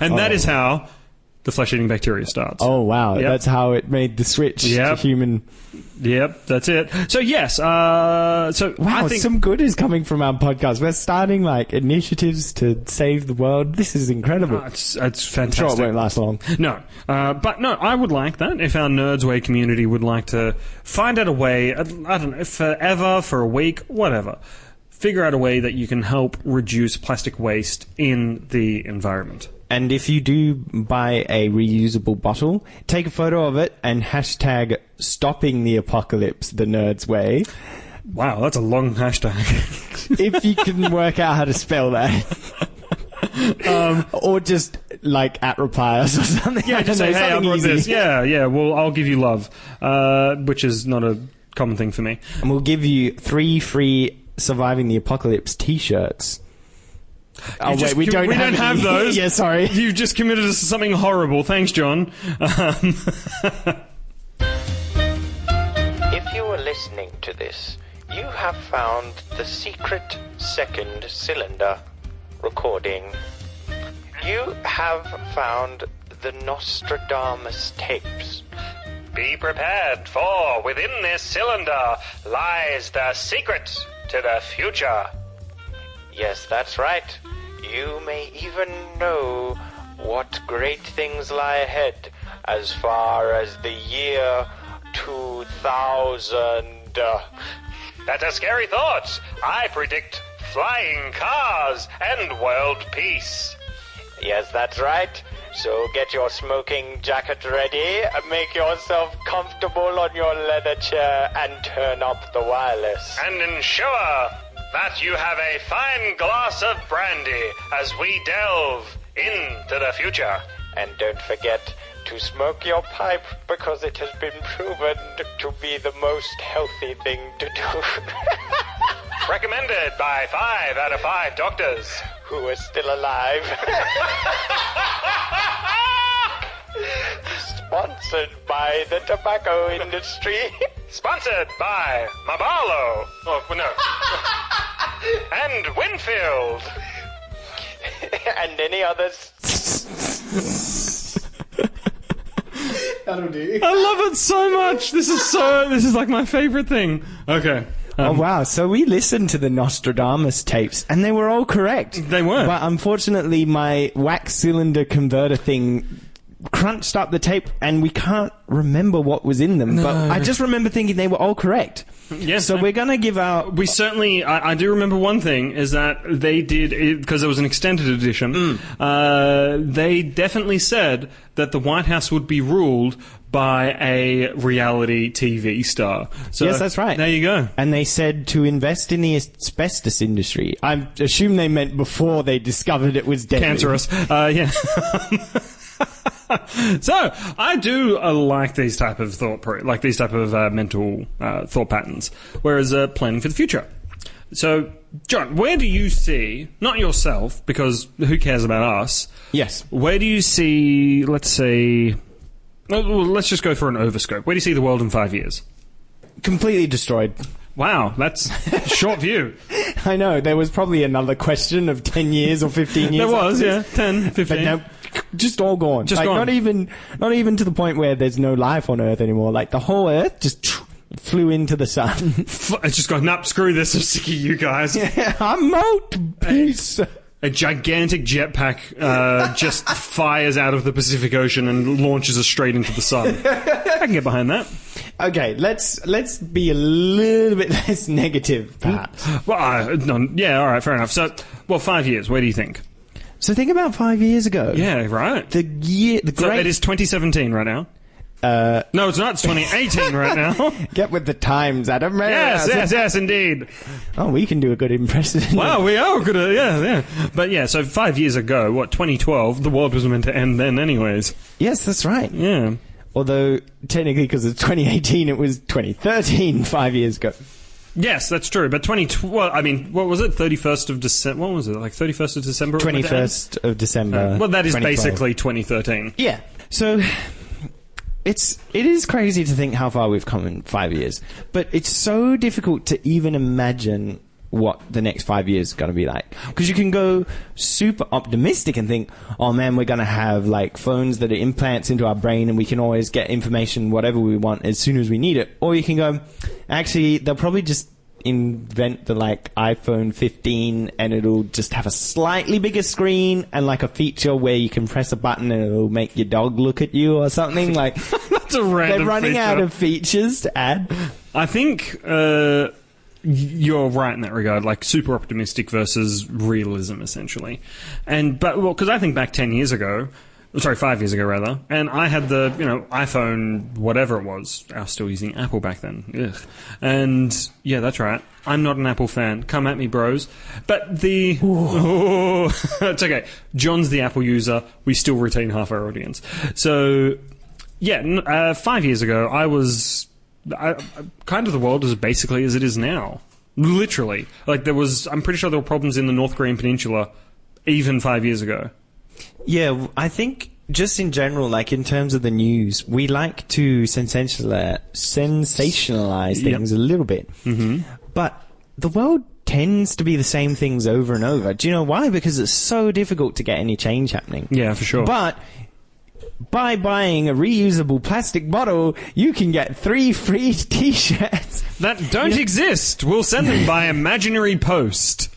C: And that is how the flesh-eating bacteria starts.
D: Oh, wow.
C: Yep.
D: That's how it made the switch to human...
C: Yep, that's it. So, yes,
D: wow, I think some good is coming from our podcast. We're starting, initiatives to save the world. This is incredible.
C: It's fantastic.
D: I'm sure it won't last long.
C: No. But, no, I would like that. If our Nerdsway community would like to find out a way, I don't know, forever, for a week, whatever, figure out a way that you can help reduce plastic waste in the environment.
D: And if you do buy a reusable bottle, take a photo of it and hashtag stopping the apocalypse the Nerds way.
C: Wow, that's a long hashtag.
D: If you can work out how to spell that. Or just at reply us or something.
C: Yeah, just say, hey, I brought this. Yeah, well, I'll give you love, which is not a common thing for me.
D: And we'll give you 3 free Surviving the Apocalypse t-shirts. Oh, wait, we don't have those. Yeah, sorry.
C: You've just committed us to something horrible. Thanks, John.
B: If you are listening to this, you have found the secret second cylinder recording. You have found the Nostradamus tapes.
A: Be prepared, for within this cylinder lies the secret to the future.
B: Yes, that's right. You may even know what great things lie ahead as far as the year 2000.
A: That's a scary thought. I predict flying cars and world peace.
B: Yes, that's right. So get your smoking jacket ready, make yourself comfortable on your leather chair, and turn up the wireless.
A: And ensure that you have a fine glass of brandy as we delve into the future.
B: And don't forget to smoke your pipe, because it has been proven to be the most healthy thing to do.
A: Recommended by 5 out of 5 doctors
B: who are still alive. Sponsored by the tobacco industry.
A: Sponsored by Mabalo. Oh, no. And Winfield.
B: And any others.
D: That'll do.
C: I love it so much. This is like my favorite thing. Okay.
D: Oh, wow. So we listened to the Nostradamus tapes, and they were all correct.
C: They were.
D: But unfortunately, my wax cylinder converter thing crunched up the tape, and we can't remember what was in them. No. But I just remember thinking they were all correct.
C: Yes.
D: So we're going to give our...
C: We certainly... I do remember one thing, is that they did... Because it was an extended edition. They definitely said that the White House would be ruled by a reality TV star. So,
D: yes, that's right.
C: There you go.
D: And they said to invest in the asbestos industry. I assume they meant before they discovered it was deadly.
C: Cancerous. Yeah. So, I do like these type of these type of mental thought patterns, whereas planning for the future. So, John, where do you see, not yourself, because who cares about us?
D: Yes.
C: Where do you see, let's say, well, let's just go for an overscope. Where do you see the world in 5 years?
D: Completely destroyed.
C: Wow, that's short view.
D: I know, there was probably another question of 10 years or 15 years.
C: There was, yeah, 10, 15.
D: But no, just all gone.
C: Just gone.
D: Not even to the point where there's no life on Earth anymore. Like, the whole Earth just flew into the sun.
C: It's just gone, nope, screw this, I'm sick of you guys.
D: Yeah, I'm out. Peace.
C: A gigantic jetpack just fires out of the Pacific Ocean and launches us straight into the sun. I can get behind that.
D: Okay, let's be a little bit less negative, perhaps.
C: Well, no, yeah, all right, fair enough. So, 5 years. Where do you think?
D: So think about 5 years ago.
C: Yeah, right.
D: So it
C: is 2017 right now. No, it's not. It's 2018 right now.
D: Get with the times, Adam.
C: Yes, indeed.
D: Oh, we can do a good impression.
C: Wow, we are good at yeah. But yeah, so 5 years ago, 2012, the world was meant to end then anyways.
D: Yes, that's right.
C: Yeah.
D: Although, technically, because it's 2018, it was 2013 5 years ago.
C: Yes, that's true. But what was it? 31st of December? What was it? Like 31st of December?
D: 21st of December.
C: Well, that is basically 2013.
D: Yeah. So, it is crazy to think how far we've come in 5 years. But it's so difficult to even imagine what the next 5 years is going to be like. Because you can go super optimistic and think, oh man, we're going to have like phones that are implants into our brain and we can always get information, whatever we want, as soon as we need it. Or you can go, actually, they'll probably just invent the like iPhone 15 and it'll just have a slightly bigger screen and like a feature where you can press a button and it'll make your dog look at you or something. Like,
C: that's a random
D: they're running
C: feature.
D: out of features to add.
C: I think you're right in that regard, like super optimistic versus realism, essentially. Because I think back 5 years ago, rather, and I had the, iPhone, whatever it was. I was still using Apple back then. Ugh. And, yeah, that's right. I'm not an Apple fan. Come at me, bros. But it's okay. John's the Apple user. We still retain half our audience. So, yeah, 5 years ago, kind of the world is basically as it is now. Literally. Like, I'm pretty sure there were problems in the North Korean peninsula even 5 years ago.
D: Yeah, I think just in general, like in terms of the news, we like to sensationalize things a little bit. Mm-hmm. But the world tends to be the same things over and over. Do you know why? Because it's so difficult to get any change happening.
C: Yeah, for sure.
D: But by buying a reusable plastic bottle, you can get 3 free T-shirts.
C: That don't exist. We'll send them by imaginary post.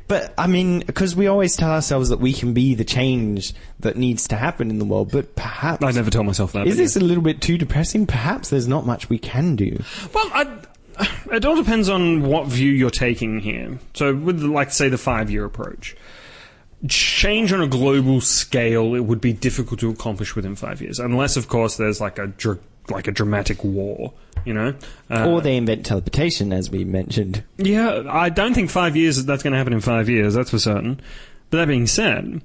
D: But, I mean, because we always tell ourselves that we can be the change that needs to happen in the world, but perhaps...
C: I never tell myself that.
D: Is this a little bit too depressing? Perhaps there's not much we can do.
C: Well, it all depends on what view you're taking here. So, with, say, the 5-year approach. Change on a global scale, it would be difficult to accomplish within 5 years. Unless, of course, there's a dramatic war,
D: or they invent teleportation, as we mentioned.
C: Yeah, I don't think 5 years that's going to happen in 5 years, that's for certain. But that being said,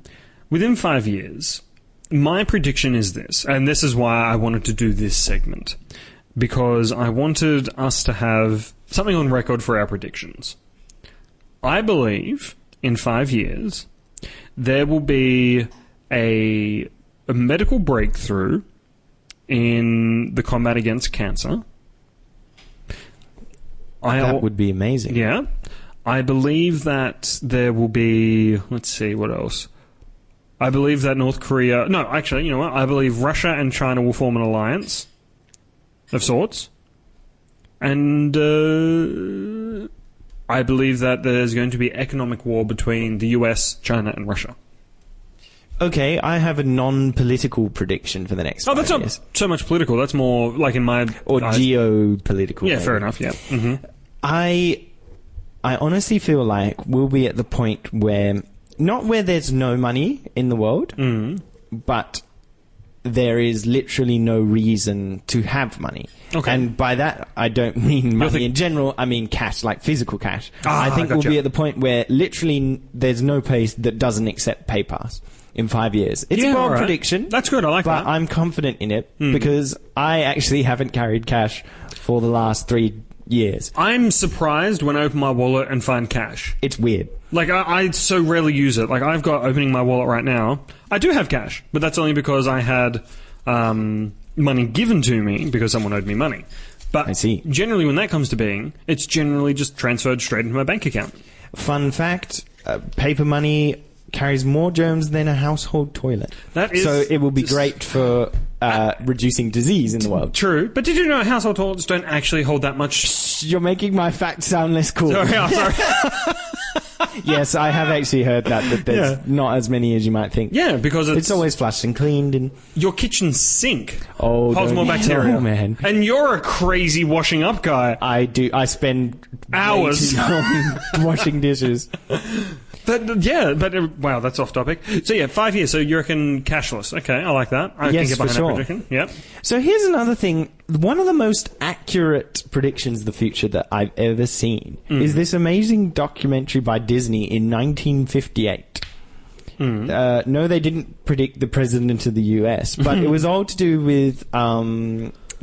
C: within 5 years, my prediction is this, and this is why I wanted to do this segment, because I wanted us to have something on record for our predictions. I believe, in 5 years, there will be a medical breakthrough in the combat against cancer.
D: That would be amazing.
C: Yeah. I believe that there will be... Let's see, what else? I believe that North Korea... No, actually, you know what? I believe Russia and China will form an alliance of sorts. And I believe that there's going to be economic war between the US, China, and Russia.
D: Okay, I have a non-political prediction for the next 5 years.
C: Oh, that's not so much political. That's more like in my...
D: Or geopolitical.
C: Yeah,
D: maybe.
C: fair enough, yeah. Mm-hmm.
D: I honestly feel like we'll be at the point where... Not where there's no money in the world, but there is literally no reason to have money. Okay. And by that, I don't mean money in general. I mean cash, like physical cash. I think we'll be at the point where literally there's no place that doesn't accept PayPass in 5 years. It's a bold prediction.
C: That's good. I like that.
D: But I'm confident in it because I actually haven't carried cash for the last 3 years.
C: I'm surprised when I open my wallet and find cash.
D: It's weird.
C: Like, I so rarely use it. Like, I've got opening my wallet right now. I do have cash, but that's only because I had money given to me because someone owed me money. But
D: I see.
C: Generally, when that comes to being, it's generally just transferred straight into my bank account.
D: Fun fact, paper money carries more germs than a household toilet.
C: That is...
D: So it will be great for reducing disease in the world.
C: True, but did you know household toilets don't actually hold that much...
D: You're making my fact sound less cool.
C: Sorry, I'm sorry.
D: Yes, I have actually heard that there's not as many as you might think.
C: Yeah, because
D: it's always flushed and cleaned. And
C: your kitchen sink
D: holds
C: more bacteria.
D: Oh, man.
C: And you're a crazy washing up guy.
D: I do. I spend
C: hours
D: way too long washing dishes.
C: Wow, that's off topic. So yeah, 5 years. So you reckon cashless? Okay, I like that. I
D: Yes,
C: can get behind
D: for sure.
C: that prediction. Yep.
D: So here's another thing. One of the most accurate predictions of the future that I've ever seen is this amazing documentary by Disney in 1958. No, they didn't predict the president of the US, but it was all to do with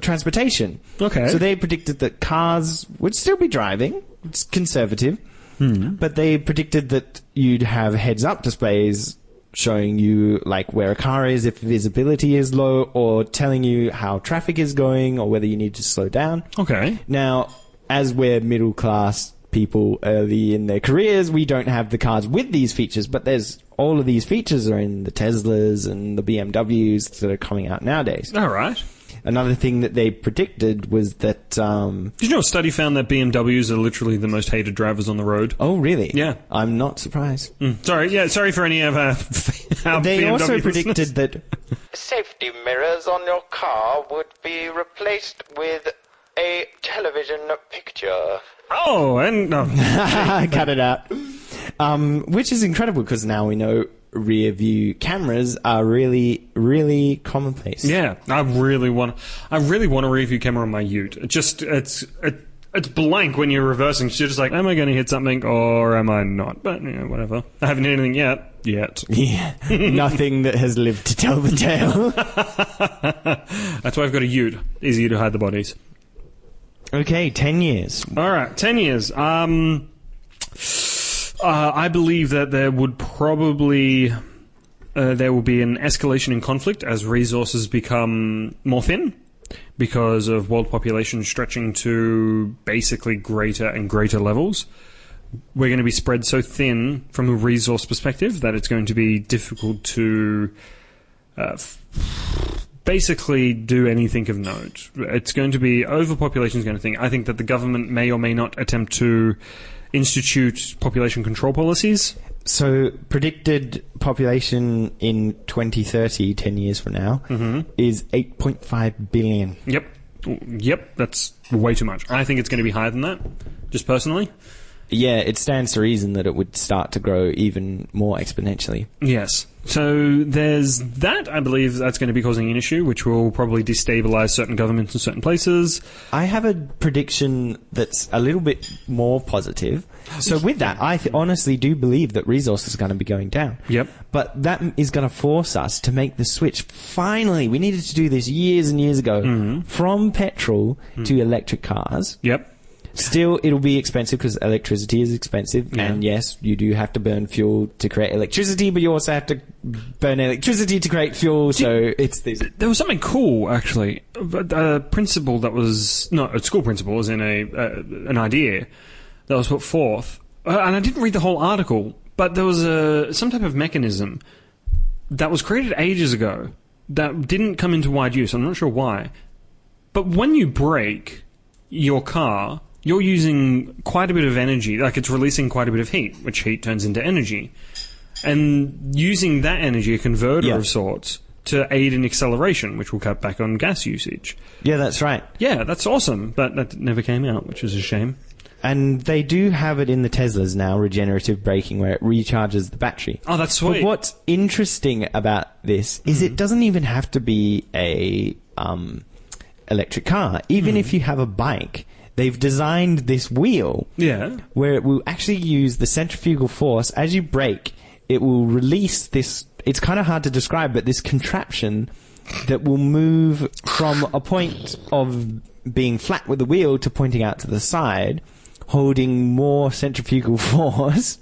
D: transportation.
C: Okay.
D: So they predicted that cars would still be driving. It's conservative. But they predicted that you'd have heads-up displays showing you like where a car is if visibility is low, or telling you how traffic is going or whether you need to slow down.
C: Okay.
D: Now, as we're middle-class people early in their careers, we don't have the cars with these features, but there's all of these features are in the Teslas and the BMWs that are coming out nowadays.
C: All right.
D: Another thing that they predicted was that...
C: Did you know a study found that BMWs are literally the most hated drivers on the road?
D: Oh, really?
C: Yeah.
D: I'm not surprised.
C: Sorry for any of our
D: They
C: BMW
D: also
C: listeners.
D: predicted that...
B: Safety mirrors on your car would be replaced with a television picture.
C: Oh, and... No.
D: Cut it out. Which is incredible, because now we know rear view cameras are really, really commonplace.
C: Yeah, I really want a rear view camera on my Ute. It's blank when you're reversing. You're just like, am I going to hit something or am I not? But, whatever. I haven't hit anything yet.
D: Yeah. Nothing that has lived to tell the tale.
C: That's why I've got a Ute. Easier to hide the bodies.
D: Okay, 10 years.
C: All right, 10 years. I believe that there would probably... there will be an escalation in conflict as resources become more thin, because of world population stretching to basically greater and greater levels. We're going to be spread so thin from a resource perspective that it's going to be difficult to basically do anything of note. It's going to be overpopulation is going to thing. I think that the government may or may not attempt to institute population control policies.
D: So, predicted population in 2030, 10 years from now, is 8.5 billion.
C: Yep, that's way too much. I think it's going to be higher than that, just personally.
D: Yeah, it stands to reason that it would start to grow even more exponentially.
C: Yes. So there's that. I believe that's going to be causing an issue, which will probably destabilize certain governments in certain places.
D: I have a prediction that's a little bit more positive. So with that, I honestly do believe that resources are going to be going down.
C: Yep.
D: But that is going to force us to make the switch. Finally, we needed to do this years and years ago, from petrol to electric cars.
C: Yep.
D: Still, it'll be expensive because electricity is expensive.
C: Yeah.
D: And yes, you do have to burn fuel to create electricity, but you also have to burn electricity to create fuel. So it's this.
C: There was something cool, actually. A principle that was... not a school principle, as in an idea that was put forth. And I didn't read the whole article, but there was some type of mechanism that was created ages ago that didn't come into wide use. I'm not sure why. But when you brake your car, you're using quite a bit of energy, like it's releasing quite a bit of heat, which heat turns into energy. And using that energy, a converter of sorts, to aid in acceleration, which will cut back on gas usage.
D: Yeah, that's right.
C: Yeah, that's awesome, but that never came out, which is a shame.
D: And they do have it in the Teslas now, regenerative braking, where it recharges the battery.
C: Oh, that's sweet.
D: But what's interesting about this is it doesn't even have to be a electric car. Even if you have a bike, they've designed this wheel where it will actually use the centrifugal force. As you brake, it will release this... It's kind of hard to describe, but this contraption that will move from a point of being flat with the wheel to pointing out to the side, holding more centrifugal force,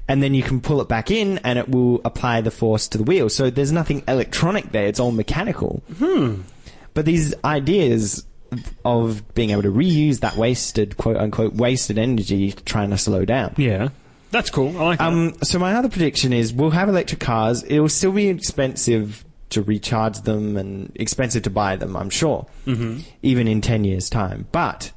D: and then you can pull it back in and it will apply the force to the wheel. So there's nothing electronic there, it's all mechanical. But these ideas of being able to reuse that wasted, quote unquote, wasted energy trying to slow down.
C: Yeah. That's cool. I like that.
D: So my other prediction is we'll have electric cars. It will still be expensive to recharge them and expensive to buy them, I'm sure, even in 10 years' time. But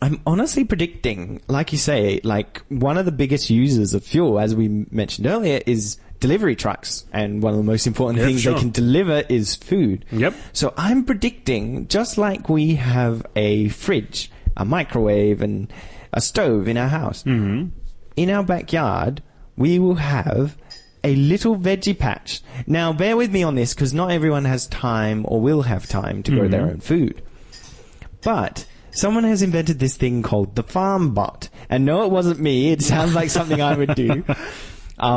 D: I'm honestly predicting, like you say, like one of the biggest users of fuel, as we mentioned earlier, is delivery trucks. And one of the most important things they can deliver is food.
C: Yep.
D: So I'm predicting, just like we have a fridge, a microwave, and a stove in our house, in our backyard, we will have a little veggie patch. Now, bear with me on this, because not everyone has time or will have time to grow their own food. But someone has invented this thing called the farm bot. And no, it wasn't me. It sounds like something I would do.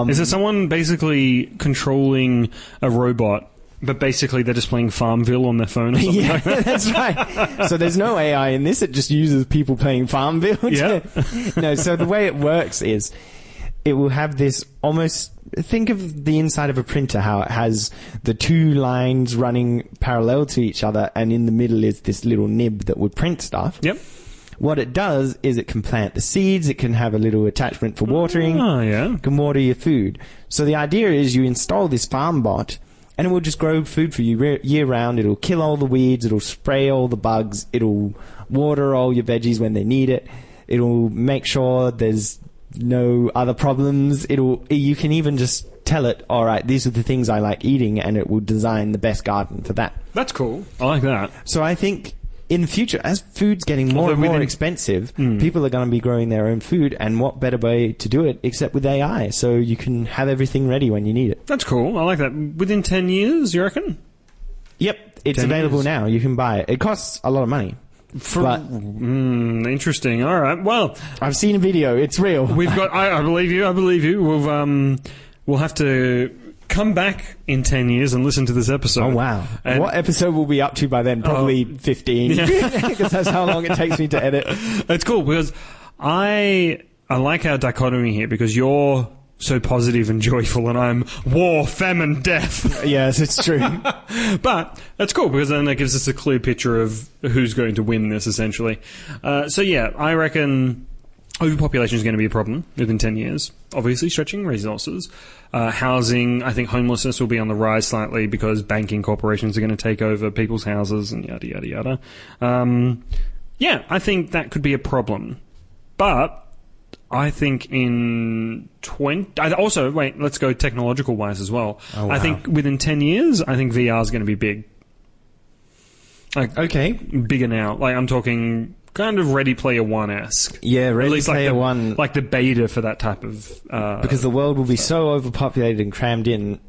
C: Is it someone basically controlling a robot, but basically they're just playing Farmville on their phone or something like that?
D: That's right. So there's no AI in this. It just uses people playing Farmville.
C: Yeah.
D: No, so the way it works is it will have this almost... Think of the inside of a printer, how it has the two lines running parallel to each other, and in the middle is this little nib that would print stuff.
C: Yep.
D: What it does is it can plant the seeds, it can have a little attachment for watering, it can water your food. So the idea is you install this farm bot, and it will just grow food for you year round. It'll kill all the weeds, it'll spray all the bugs, it'll water all your veggies when they need it, it'll make sure there's no other problems. You can even just tell it, all right, these are the things I like eating, and it will design the best garden for that.
C: That's cool. I like that.
D: So I think in the future, as food's getting more and more expensive, people are going to be growing their own food, and what better way to do it except with AI, so you can have everything ready when you need it.
C: That's cool. I like that. Within 10 years, you reckon?
D: Yep, it's available now. You can buy it. It costs a lot of money.
C: Interesting. All right. Well,
D: I've seen a video. It's real.
C: We've got. I believe you. I believe you. We'll have to come back in 10 years and listen to this episode.
D: Oh wow! And what episode will be up to by then? Probably 15, because that's how long it takes me to edit.
C: It's cool because I like our dichotomy here, because you're so positive and joyful, and I'm war, famine, death.
D: Yes, it's true.
C: But that's cool, because then that gives us a clear picture of who's going to win this, essentially. So yeah, I reckon overpopulation is going to be a problem within 10 years. Obviously, stretching resources. Housing, I think homelessness will be on the rise slightly, because banking corporations are going to take over people's houses and yada, yada, yada. Yeah, I think that could be a problem. But I think in let's go technological-wise as well.
D: Oh, wow.
C: I think within 10 years, I think VR is going to be big.
D: Okay.
C: Bigger now. Like, I'm talking kind of Ready Player One-esque.
D: Yeah, Ready Player One.
C: Like the beta for that type of...
D: because the world will be so overpopulated and crammed in,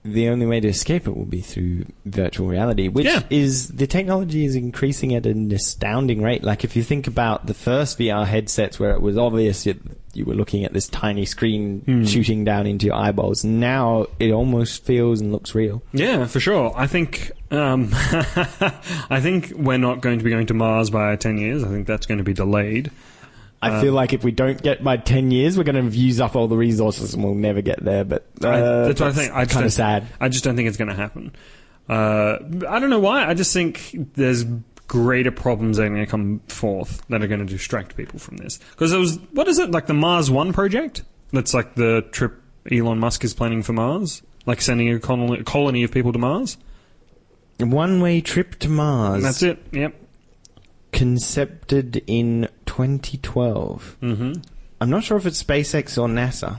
D: the only way to escape it will be through virtual reality, which is... The technology is increasing at an astounding rate. Like, if you think about the first VR headsets where it was obvious you were looking at this tiny screen shooting down into your eyeballs, now it almost feels and looks real.
C: Yeah, for sure. I think... I think we're not going to be going to Mars by 10 years. I think that's going to be delayed.
D: I feel like if we don't get by 10 years, we're going to use up all the resources and we'll never get there. But
C: that's what I think.
D: It's kind of sad.
C: I just don't think it's going to happen. I don't know why. I just think there's greater problems that are going to come forth that are going to distract people from this. Because what is it, like the Mars One project? That's like the trip Elon Musk is planning for Mars? Like sending a colony of people to Mars?
D: A one-way trip to Mars.
C: That's it, yep.
D: Concepted in 2012. I'm not sure if it's SpaceX or NASA.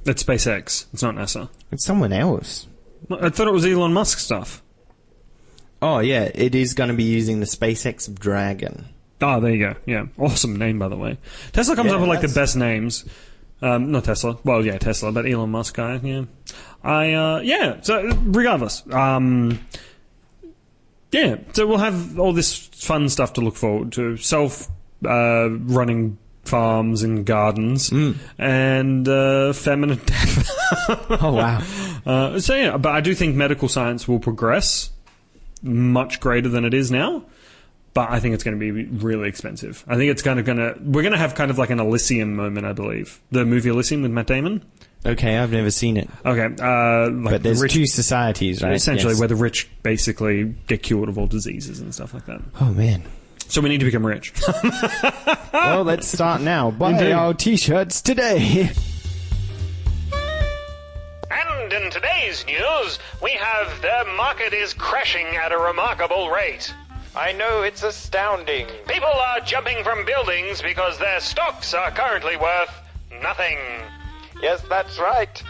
C: It's SpaceX. It's not NASA.
D: It's someone else.
C: I thought it was Elon Musk stuff.
D: Oh, yeah. It is going to be using the SpaceX Dragon.
C: Oh, there you go. Yeah. Awesome name, by the way. Tesla comes up with, like, the best names. Not Tesla. Well, yeah, Tesla, but Elon Musk guy, yeah. So, regardless. Yeah, so we'll have all this fun stuff to look forward to. Self-running farms and gardens, and famine and death.
D: Oh, wow.
C: So, yeah, but I do think medical science will progress much greater than it is now, but I think it's going to be really expensive. I think it's we're going to have kind of like an Elysium moment, I believe. The movie Elysium with Matt Damon.
D: Okay, I've never seen it.
C: Okay, like
D: But there's
C: the rich,
D: two societies, right?
C: essentially
D: Yes.
C: where the rich basically get cured of all diseases and stuff like that.
D: Oh, man.
C: So we need to become rich.
D: Well, let's start now. Buy
C: Indeed.
D: our t-shirts today.
A: And in today's news, we have the market is crashing at a remarkable rate.
B: I know, it's astounding.
A: People are jumping from buildings because their stocks are currently worth nothing.
B: Yes, that's right.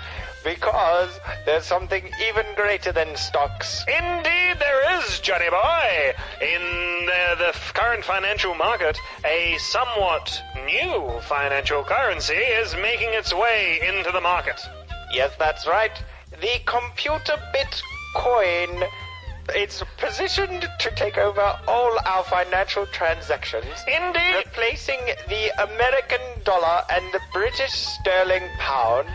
B: Because there's something even greater than stocks.
A: Indeed there is, Johnny boy. In the current financial market, a somewhat new financial currency is making its way into the market.
B: Yes, that's right. The computer Bitcoin. It's positioned to take over all our financial transactions.
A: Indeed.
B: Replacing the American dollar and the British sterling pound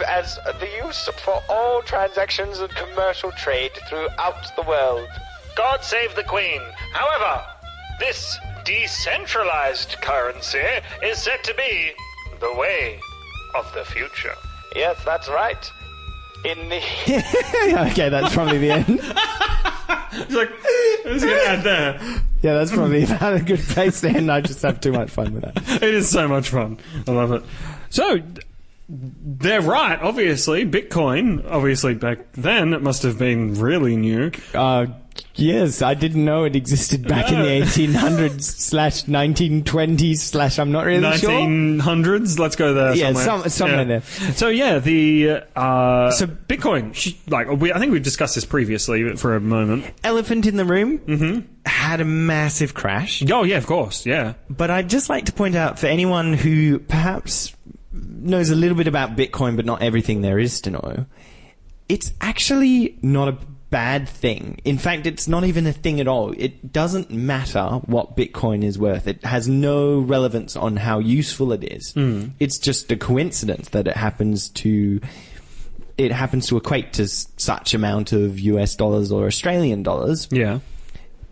B: as the use for all transactions and commercial trade throughout the world.
A: God save the Queen. However, this decentralized currency is said to be the way of the future.
B: Yes, that's right. In the
D: Okay, that's probably the end.
C: It's like, I'm just going to add there.
D: Yeah, that's probably about a good place to end. I just have too much fun with that.
C: It is so much fun. I love it. So, they're right, obviously. Bitcoin, obviously back then, it must have been really new.
D: Yes, I didn't know it existed back in the 1800s/1920s/ I'm not really sure.
C: 1900s, let's go there
D: Yeah,
C: somewhere.
D: somewhere there.
C: So yeah, so Bitcoin, I think we've discussed this previously for a moment.
D: Elephant in the room had a massive crash.
C: Oh yeah, of course, yeah.
D: But I'd just like to point out for anyone who perhaps knows a little bit about Bitcoin but not everything there is to know, it's actually not a bad thing. In fact, it's not even a thing at all. It doesn't matter what Bitcoin is worth. It has no relevance on how useful it is. It's just a coincidence that it happens to equate to such amount of US dollars or Australian dollars.
C: Yeah.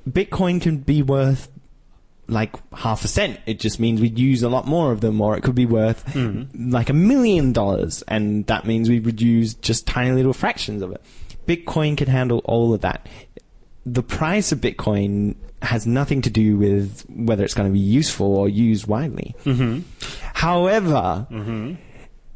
D: Bitcoin can be worth like half a cent. It just means we'd use a lot more of them, or it could be worth like $1 million, and that means we would use just tiny little fractions of it. Bitcoin can handle all of that. The price of Bitcoin has nothing to do with whether it's going to be useful or used widely. However,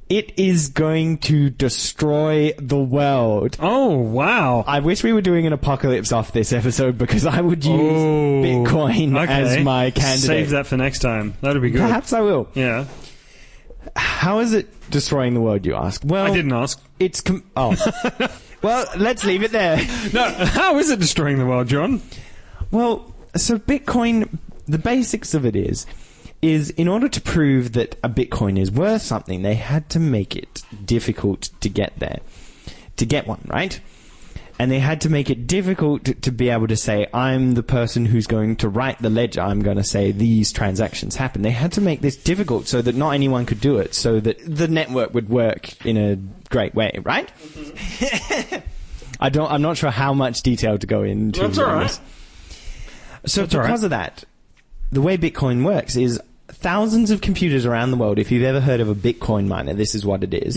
D: it is going to destroy the world.
C: Oh, wow.
D: I wish we were doing an apocalypse off this episode, because I would use Bitcoin as my candidate.
C: Save that for next time. That'd be good.
D: Perhaps I will.
C: Yeah.
D: How is it destroying the world, you ask? Well,
C: I didn't ask.
D: It's well, let's leave it there.
C: No, how is it destroying the world, John?
D: Well, so Bitcoin, the basics of it is in order to prove that a Bitcoin is worth something, they had to make it difficult to get one, right? And they had to make it difficult to be able to say, I'm the person who's going to write the ledger. I'm going to say these transactions happen. They had to make this difficult so that not anyone could do it, so that the network would work in a great way, right? I'm not sure how much detail to go into.
C: That's all right.
D: So because of that, the way Bitcoin works is thousands of computers around the world. If you've ever heard of a Bitcoin miner, this is what it is.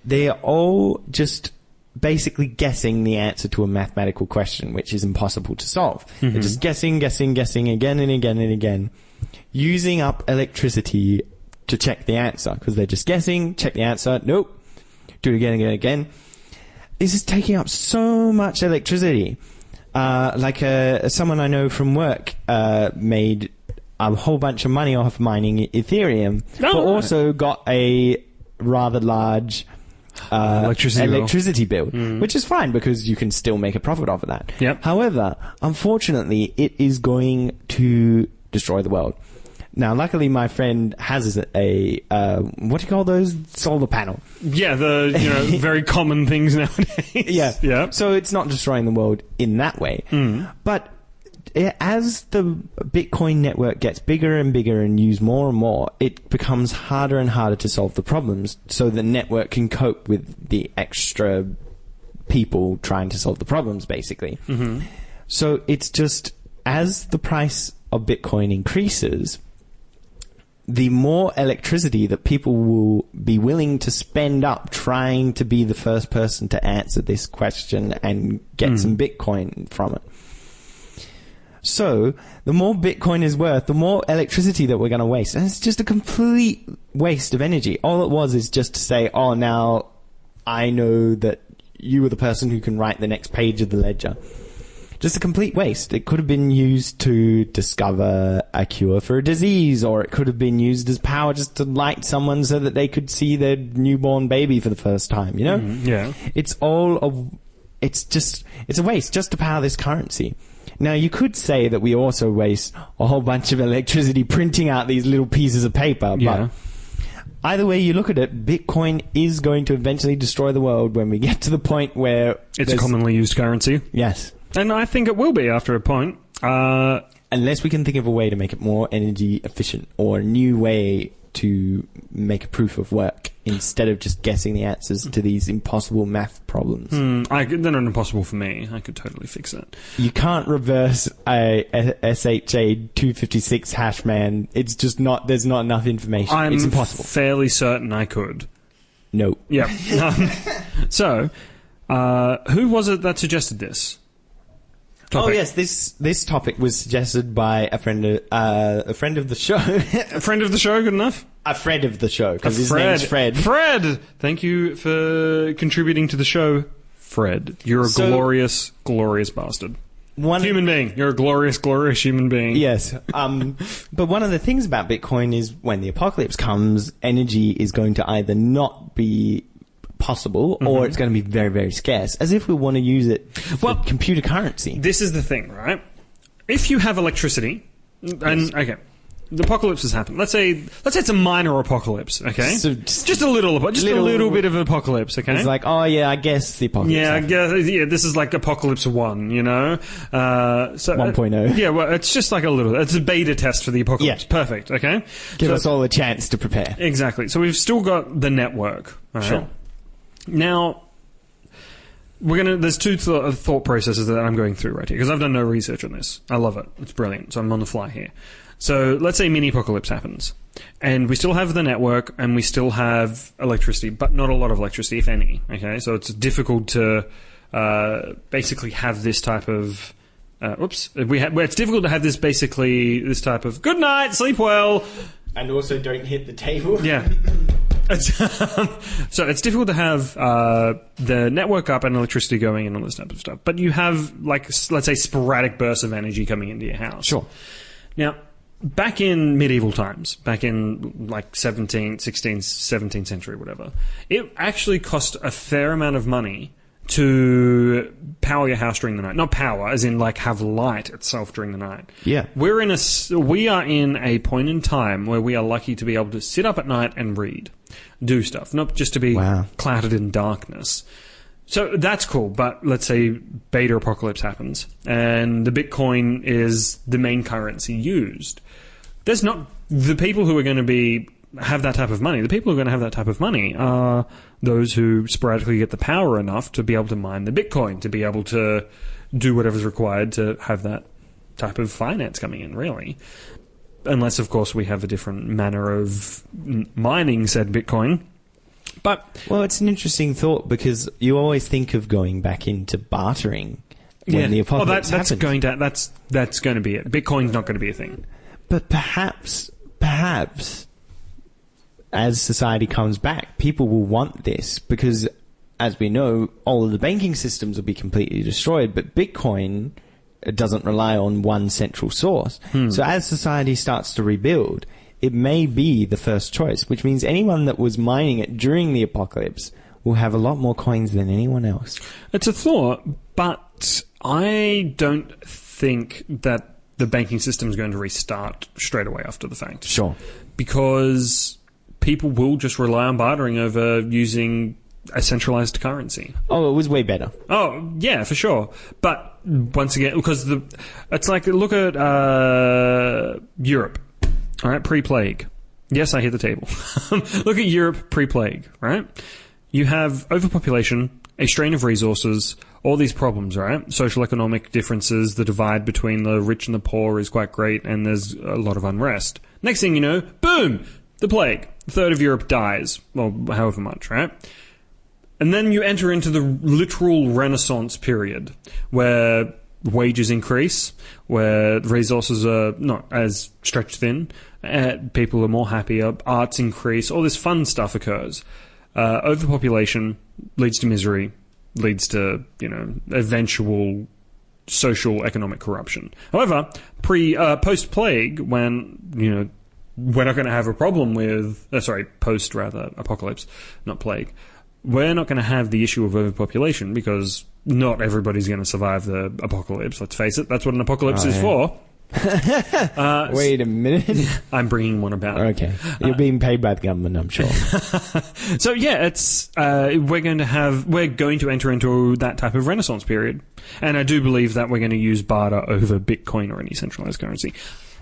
D: They are all just basically guessing the answer to a mathematical question, which is impossible to solve. They're just guessing again and again and again, using up electricity to check the answer, because they're just guessing, check the answer, nope, do it again and again. This is taking up so much electricity. Someone I know from work made a whole bunch of money off mining Ethereum, but also got a rather large electricity bill, which is fine because you can still make a profit off of that.
C: Yep.
D: However, unfortunately, it is going to destroy the world. Now, luckily, my friend has a what do you call those? Solar panel.
C: Yeah, the very common things nowadays.
D: Yeah. So it's not destroying the world in that way. But as the Bitcoin network gets bigger and bigger and used more and more, it becomes harder and harder to solve the problems, so the network can cope with the extra people trying to solve the problems, basically. So it's just, as the price of Bitcoin increases, the more electricity that people will be willing to spend up trying to be the first person to answer this question and get some Bitcoin from it. So, the more Bitcoin is worth, the more electricity that we're going to waste. And it's just a complete waste of energy. All it was is just to say, oh, now I know that you are the person who can write the next page of the ledger. Just a complete waste. It could have been used to discover a cure for a disease, or it could have been used as power just to light someone so that they could see their newborn baby for the first time, you know?
C: Yeah.
D: It's a waste just to power this currency. Now, you could say that we also waste a whole bunch of electricity printing out these little pieces of paper, but either way you look at it, Bitcoin is going to eventually destroy the world when we get to the point where
C: it's a commonly used currency.
D: Yes.
C: And I think it will be after a point.
D: Unless we can think of a way to make it more energy efficient, or a new way to make a proof of work instead of just guessing the answers to these impossible math problems.
C: They're not impossible for me. I could totally fix it.
D: You can't reverse a SHA-256 hash, man. It's just not... There's not enough information. It's impossible.
C: I'm fairly certain I could.
D: No.
C: Yeah. So, who was it that suggested this topic?
D: Oh yes, this topic was suggested by a friend of the show.
C: A friend of the show, good enough?
D: A friend of the show, because his name's Fred.
C: Fred! Thank you for contributing to the show, Fred. You're a glorious, glorious bastard. Human being. You're a glorious, glorious human being.
D: Yes. But one of the things about Bitcoin is when the apocalypse comes, energy is going to either not be possible, or it's going to be very, very scarce, as if we want to use it for computer currency.
C: This is the thing, right? If you have electricity, and okay, the apocalypse has happened. Let's say it's a minor apocalypse, okay? So just a little bit of an apocalypse, okay?
D: It's like, oh yeah, I guess the apocalypse.
C: Yeah, this is like Apocalypse 1, you know? So
D: 1.0.
C: Yeah, well, it's just like it's a beta test for the apocalypse.
D: Yeah.
C: Perfect, okay?
D: Give us all a chance to prepare.
C: Exactly. So we've still got the network. All right?
D: Sure.
C: Now, there's two thought processes that I'm going through right here, because I've done no research on this. I love it. It's brilliant. So I'm on the fly here. So let's say mini-apocalypse happens, and we still have the network, and we still have electricity, but not a lot of electricity, if any. Okay, so it's difficult to basically have this type of... it's difficult to have this type of good night, sleep well...
D: And also don't hit the table.
C: Yeah. So it's difficult to have the network up and electricity going and all this type of stuff. But you have, like, let's say, sporadic bursts of energy coming into your house.
D: Sure.
C: Now, back in medieval times, back in, like, 17th century, whatever, it actually cost a fair amount of money to power your house during the night. Not power, as in, like, have light itself during the night.
D: Yeah.
C: We are in a point in time where we are lucky to be able to sit up at night and read, do stuff, not just to be clouded in darkness. So that's cool, but let's say beta apocalypse happens, and the Bitcoin is the main currency used. There's not the people who are going to have that type of money. The people who are going to have that type of money are those who sporadically get the power enough to be able to mine the Bitcoin, to be able to do whatever's required to have that type of finance coming in, really. Unless, of course, we have a different manner of mining said Bitcoin. But
D: well, it's an interesting thought, because you always think of going back into bartering when the apocalypse happens. That's going to be it. Bitcoin's not going to be a thing. But perhaps, as society comes back, people will want this, because, as we know, all of the banking systems will be completely destroyed, but Bitcoin doesn't rely on one central source. So as society starts to rebuild, it may be the first choice, which means anyone that was mining it during the apocalypse will have a lot more coins than anyone else.
C: It's a thought, but I don't think that the banking system is going to restart straight away after the fact.
D: Sure.
C: Because people will just rely on bartering over using a centralized currency.
D: Oh, it was way better.
C: Oh, yeah, for sure. But once again, because it's like, look at Europe, all right, pre-plague. Yes, I hit the table. Look at Europe pre-plague, right? You have overpopulation a strain of resources, all these problems, right? Social economic differences, the divide between the rich and the poor is quite great, and there's a lot of unrest. Next thing you know, boom! The plague. A third of Europe dies. Well, however much, right? And then you enter into the literal Renaissance period, where wages increase, where resources are not as stretched thin, people are more happier, arts increase, all this fun stuff occurs. Overpopulation leads to misery, leads to, eventual social economic corruption. However, post-plague, when, we're not going to have a problem with... apocalypse, not plague. We're not going to have the issue of overpopulation because not everybody's going to survive the apocalypse. Let's face it, that's what an apocalypse is for.
D: Wait a minute.
C: I'm bringing one about.
D: Okay. You're being paid by the government, I'm sure.
C: So yeah, it's we're going to enter into that type of Renaissance period. And I do believe that we're going to use barter over Bitcoin or any centralized currency.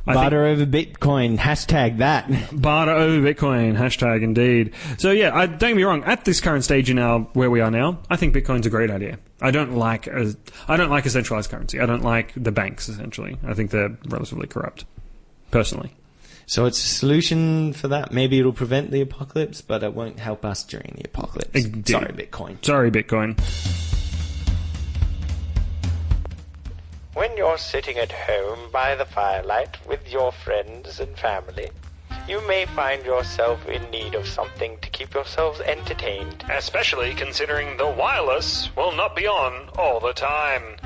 D: Barter over Bitcoin, hashtag that.
C: Barter over Bitcoin, hashtag indeed. So yeah, don't get me wrong, at this current stage in where we are now, I think Bitcoin's a great idea. I don't like a centralized currency. I don't like the banks, essentially. I think they're relatively corrupt, personally.
D: So it's a solution for that. Maybe it'll prevent the apocalypse, but it won't help us during the apocalypse.
C: Indeed.
D: Sorry, Bitcoin.
C: Sorry, Bitcoin.
B: When you're sitting at home by the firelight with your friends and family, you may find yourself in need of something to keep yourselves entertained.
A: Especially considering the wireless will not be on all the time.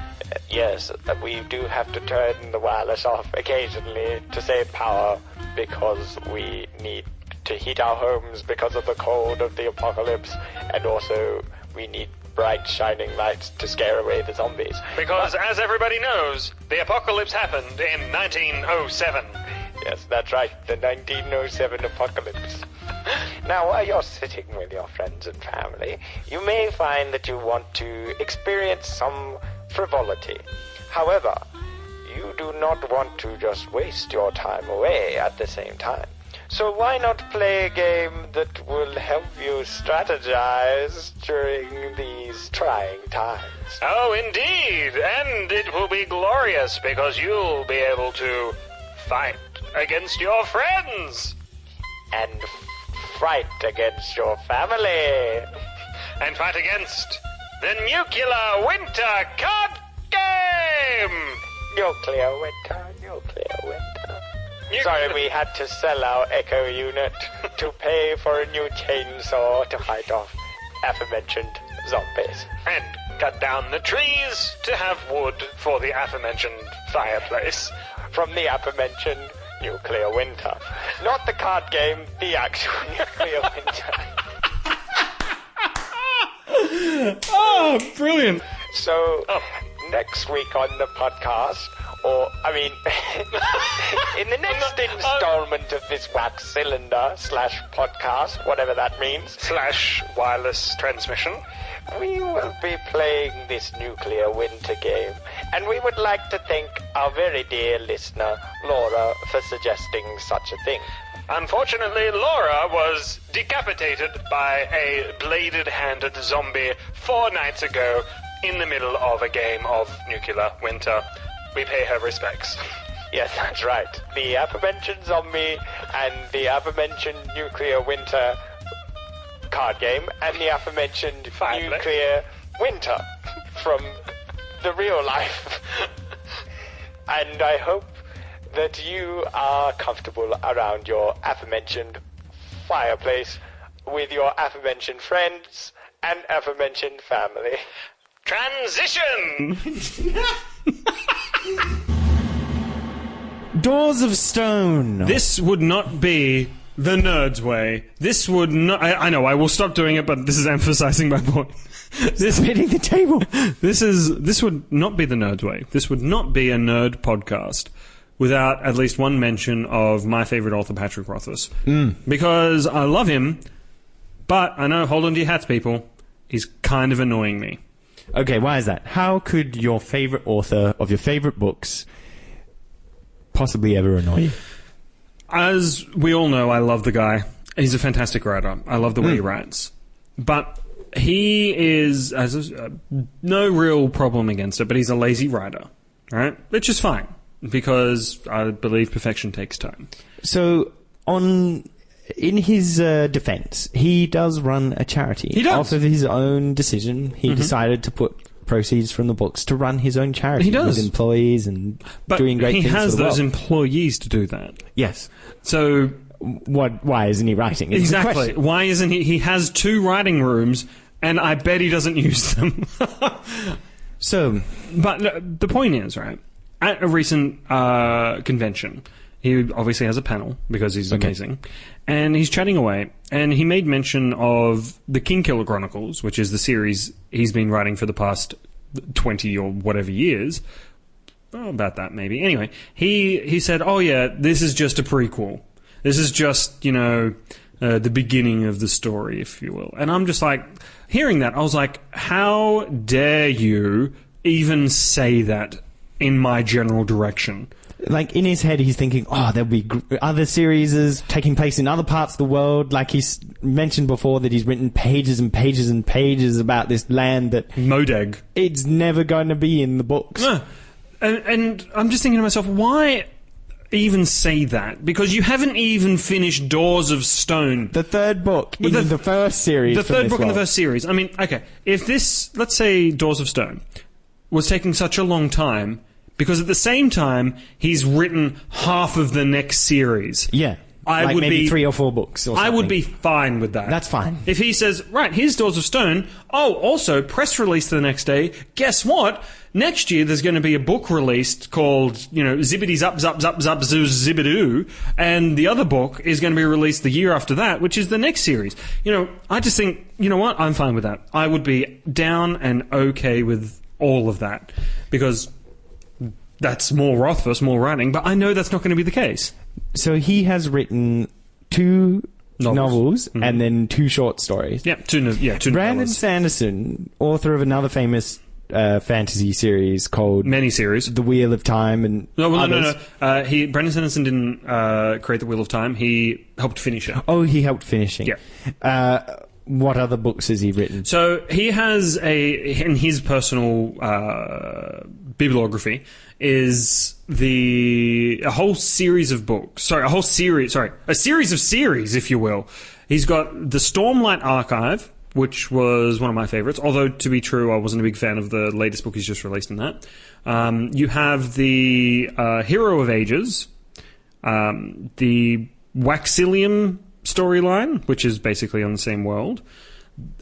B: Yes, we do have to turn the wireless off occasionally to save power because we need to heat our homes because of the cold of the apocalypse, and also we need bright shining lights to scare away the zombies.
A: Because, as everybody knows, the apocalypse happened in 1907.
B: Yes, that's right, the 1907 apocalypse. Now, while you're sitting with your friends and family, you may find that you want to experience some frivolity. However, you do not want to just waste your time away at the same time. So why not play a game that will help you strategize during these trying times?
A: Oh, indeed, and it will be glorious because you'll be able to fight against your friends.
B: And fight against your family.
A: And fight against the Nuclear Winter Card Game!
B: Nuclear Winter. Sorry, we had to sell our Echo unit to pay for a new chainsaw to fight off aforementioned zombies.
A: And cut down the trees to have wood for the aforementioned fireplace.
B: From the aforementioned Nuclear Winter. Not the card game, the actual Nuclear Winter.
C: Oh, brilliant.
B: So, next week on the podcast, in the next installment of this wax cylinder / podcast, whatever that means,
A: / wireless transmission,
B: we will be playing this Nuclear Winter game. And we would like to thank our very dear listener, Laura, for suggesting such a thing.
A: Unfortunately, Laura was decapitated by a bladed-handed zombie 4 nights ago in the middle of a game of Nuclear Winter. We pay her respects.
B: Yes, that's right. The aforementioned zombie and the aforementioned Nuclear Winter card game and the aforementioned Nuclear Winter from the real life. And I hope that you are comfortable around your aforementioned fireplace with your aforementioned friends and aforementioned family.
A: Transition!
D: Doors of Stone.
C: This would not be the Nerd's Way. This would not... I know, I will stop doing it, but this is emphasizing my point.
D: This hitting the table.
C: This would not be the Nerd's Way. This would not be a nerd podcast without at least one mention of my favorite author, Patrick Rothfuss. Because I love him, but I know, hold on to your hats, people, he's kind of annoying me.
D: Okay, why is that? How could your favorite author of your favorite books possibly ever annoy you?
C: As we all know, I love the guy. He's a fantastic writer. I love the way he writes. But he has no real problem against it, but he's a lazy writer, right? Which is fine, because I believe perfection takes time.
D: So, in his defense, he does run a charity.
C: He does.
D: Off of his own decision, he decided to put proceeds from the books to run his own charity.
C: He does.
D: With employees and doing great things for the world.
C: But he has those employees to do that.
D: Yes.
C: So...
D: Why isn't he writing?
C: Exactly. Why isn't he? He has 2 writing rooms, and I bet he doesn't use them. But the point is, right, at a recent convention, he obviously has a panel, because he's amazing, and he's chatting away, and he made mention of the Kingkiller Chronicles, which is the series he's been writing for the past 20 or whatever years. Oh, about that, maybe. Anyway, he said, oh yeah, this is just a prequel. This is just, the beginning of the story, if you will. And I'm just like, hearing that, I was like, how dare you even say that in my general direction?
D: Like, in his head, he's thinking, there'll be other series taking place in other parts of the world. Like he's mentioned before that he's written pages and pages and pages about this land that...
C: Modeg.
D: It's never going to be in the books.
C: No. And I'm just thinking to myself, why... even say that, because you haven't even finished Doors of Stone,
D: the third book in the first series.
C: The third book in the first series. I mean, okay, if this, let's say, Doors of Stone was taking such a long time, because at the same time he's written half of the next series.
D: Yeah,
C: I would
D: maybe
C: be
D: 3 or 4 books. Or something.
C: I would be fine with that.
D: That's fine.
C: If he says, right, here's Doors of Stone. Oh, also press release the next day. Guess what? Next year there's going to be a book released called, Zibbity Zap Zap Zap Zap Zoo Zibbidoo, and the other book is going to be released the year after that, which is the next series. I just think, you know what? I'm fine with that. I would be down and okay with all of that, because that's more Rothfuss, more writing, but I know that's not going to be the case.
D: So he has written 2 novels and then 2 short stories.
C: Yeah, two
D: Brandon
C: novellas.
D: Sanderson, author of another famous fantasy series called
C: Miniseries,
D: The Wheel of Time, and
C: No. Brandon Sanderson didn't create The Wheel of Time. He helped finish it.
D: Oh, he helped finishing.
C: Yeah.
D: What other books has he written?
C: So he has in his personal bibliography is a whole series of books. A series of series, if you will. He's got the Stormlight Archive, which was one of my favorites. Although, to be true, I wasn't a big fan of the latest book he's just released in that. You have the Hero of Ages, the Waxilium storyline, which is basically on the same world.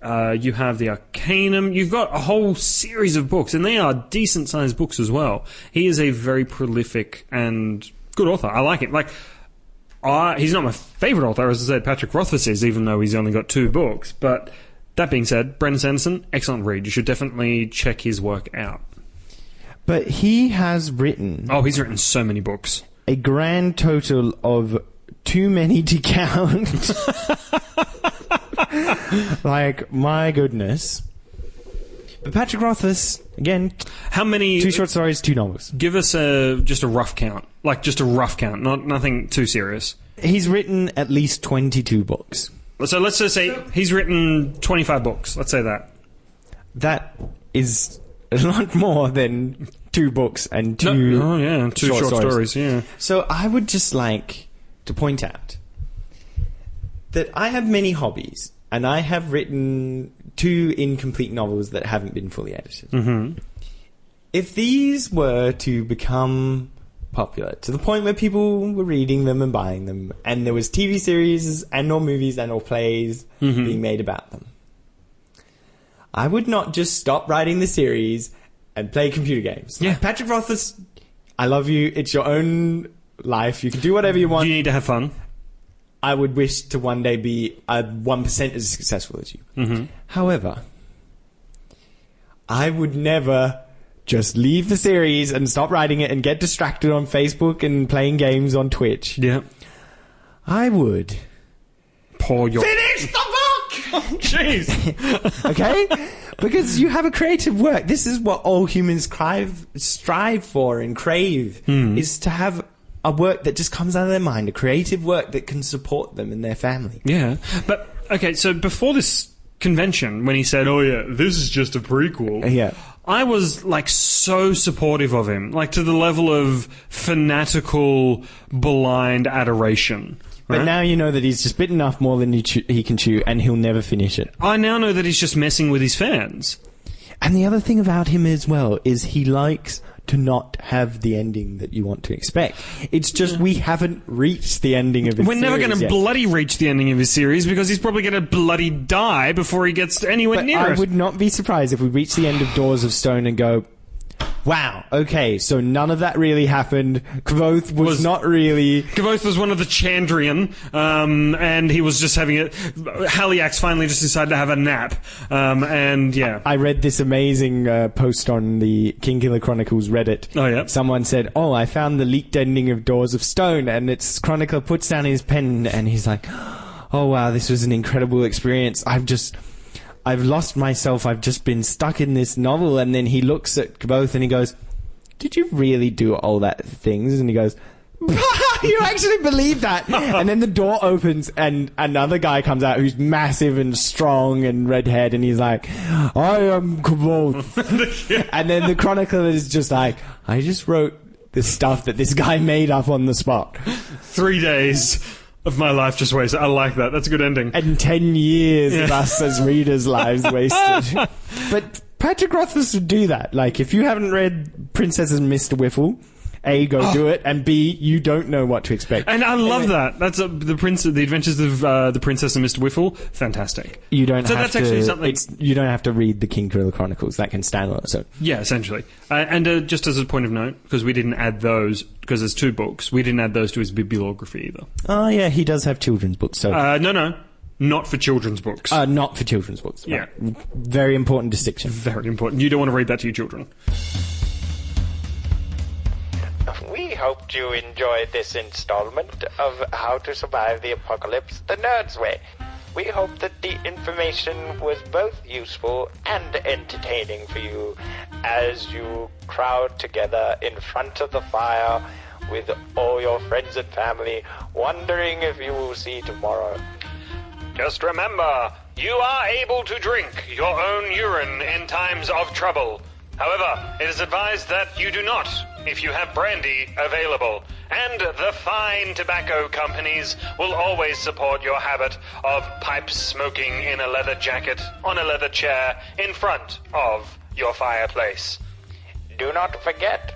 C: You have the Arcanum. You've got a whole series of books, and they are decent-sized books as well. He is a very prolific and good author. I like it. He's not my favourite author, as I said, Patrick Rothfuss is, even though he's only got 2 books. But that being said, Brandon Sanderson, excellent read. You should definitely check his work out.
D: But he has written...
C: Oh, he's written so many books.
D: A grand total of too many to count. My goodness. But Patrick Rothfuss, again,
C: how many?
D: 2 short stories, 2 novels.
C: Give us just a rough count. Just a rough count, nothing too serious.
D: He's written at least 22 books.
C: So let's just say he's written 25 books. Let's say that.
D: That is a lot more than 2 books and 2
C: 2 short stories, yeah.
D: So I would just like to point out that I have many hobbies, and I have written 2 incomplete novels that haven't been fully edited.
C: Mm-hmm.
D: If these were to become popular to the point where people were reading them and buying them, and there was TV series and or movies and or plays being made about them, I would not just stop writing the series and play computer games.
C: Yeah.
D: Patrick Rothfuss, I love you. It's your own life. You can do whatever you want.
C: You need to have fun.
D: I would wish to one day be 1% as successful as you.
C: Mm-hmm.
D: However, I would never just leave the series and stop writing it and get distracted on Facebook and playing games on Twitch.
C: Yeah.
D: I would
C: finish the book! Oh, jeez.
D: Okay? Because you have a creative work. This is what all humans strive for and crave, is to have a work that just comes out of their mind, a creative work that can support them and their family.
C: Yeah. But, okay, so before this convention when he said, "Oh yeah, this is just a prequel."
D: Yeah.
C: I was like so supportive of him, like to the level of fanatical, blind adoration.
D: But
C: right?
D: now you know that he's just bitten off more than he can chew, and he'll never finish it.
C: I now know that he's just messing with his fans.
D: And the other thing about him as well is he likes to not have the ending that you want to expect. It's just we haven't reached the ending of his
C: We're never going to
D: yet.
C: bloody reach the ending of his series because he's probably going to bloody die before he gets anywhere
D: But
C: near
D: I
C: it.
D: would not be surprised if we reach the end of Doors of Stone and go, wow, okay, so none of that really happened. Kvothe was not really...
C: Kvothe was one of the Chandrian, and he was just having it... Haliax finally just decided to have a nap, and yeah.
D: I read this amazing post on the Kingkiller Chronicles Reddit.
C: Oh, yeah?
D: Someone said, oh, I found the leaked ending of Doors of Stone, and its chronicler puts down his pen, and he's like, oh, wow, this was an incredible experience. I've lost myself. I've just been stuck in this novel. And then he looks at Kvothe and he goes, did you really do all that things? And he goes, you actually believe that? And then the door opens and another guy comes out who's massive and strong and red-haired, and he's like, I am Kvothe. And then the chronicler is just like, I just wrote the stuff that this guy made up on the spot.
C: 3 days of my life just wasted. I like that. That's a good ending.
D: And 10 years of us as readers' lives wasted. But Patrick Rothfuss would do that. Like, if you haven't read Princess and Mr. Whiffle, A, go do it, and B, you don't know what to expect.
C: And I love that. That's the Adventures of the Princess and Mr. Whiffle. Fantastic.
D: You don't
C: so
D: have
C: that's actually
D: to,
C: something.
D: You don't have to read the Kingkiller Chronicles. That can stand on its own.
C: Yeah, essentially. And just as a point of note, because we didn't add those, because there's 2 books, we didn't add those to his bibliography either.
D: Oh, yeah, he does have children's books. So
C: no. Not for children's books.
D: Not for children's books.
C: Yeah.
D: Right. Very important distinction.
C: Very important. You don't want to read that to your children.
B: We hoped you enjoyed this installment of How to Survive the Apocalypse the Nerd's Way. We hope that the information was both useful and entertaining for you as you crowd together in front of the fire with all your friends and family, wondering if you will see tomorrow.
A: Just remember, you are able to drink your own urine in times of trouble. However, it is advised that you do not if you have brandy available. And the fine tobacco companies will always support your habit of pipe smoking in a leather jacket on a leather chair in front of your fireplace.
B: Do not forget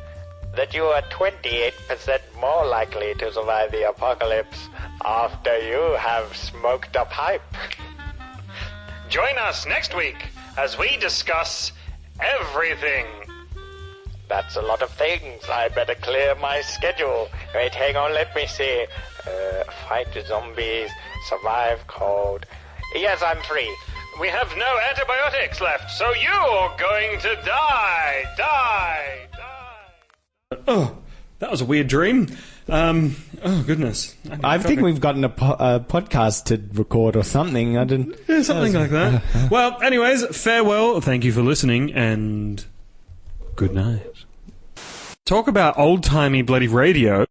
B: that you are 28% more likely to survive the apocalypse after you have smoked a pipe.
A: Join us next week as we discuss everything.
B: That's a lot of things. I better clear my schedule. Wait, hang on, let me see. Fight zombies, survive cold. Yes, I'm free.
A: We have no antibiotics left, so you're going to die.
C: Oh, that was a weird dream. Oh, goodness.
D: I think we've gotten a podcast to record or something. I didn't...
C: Yeah, something like that. Well, anyways, farewell. Thank you for listening, and good night. Talk about old-timey bloody radio.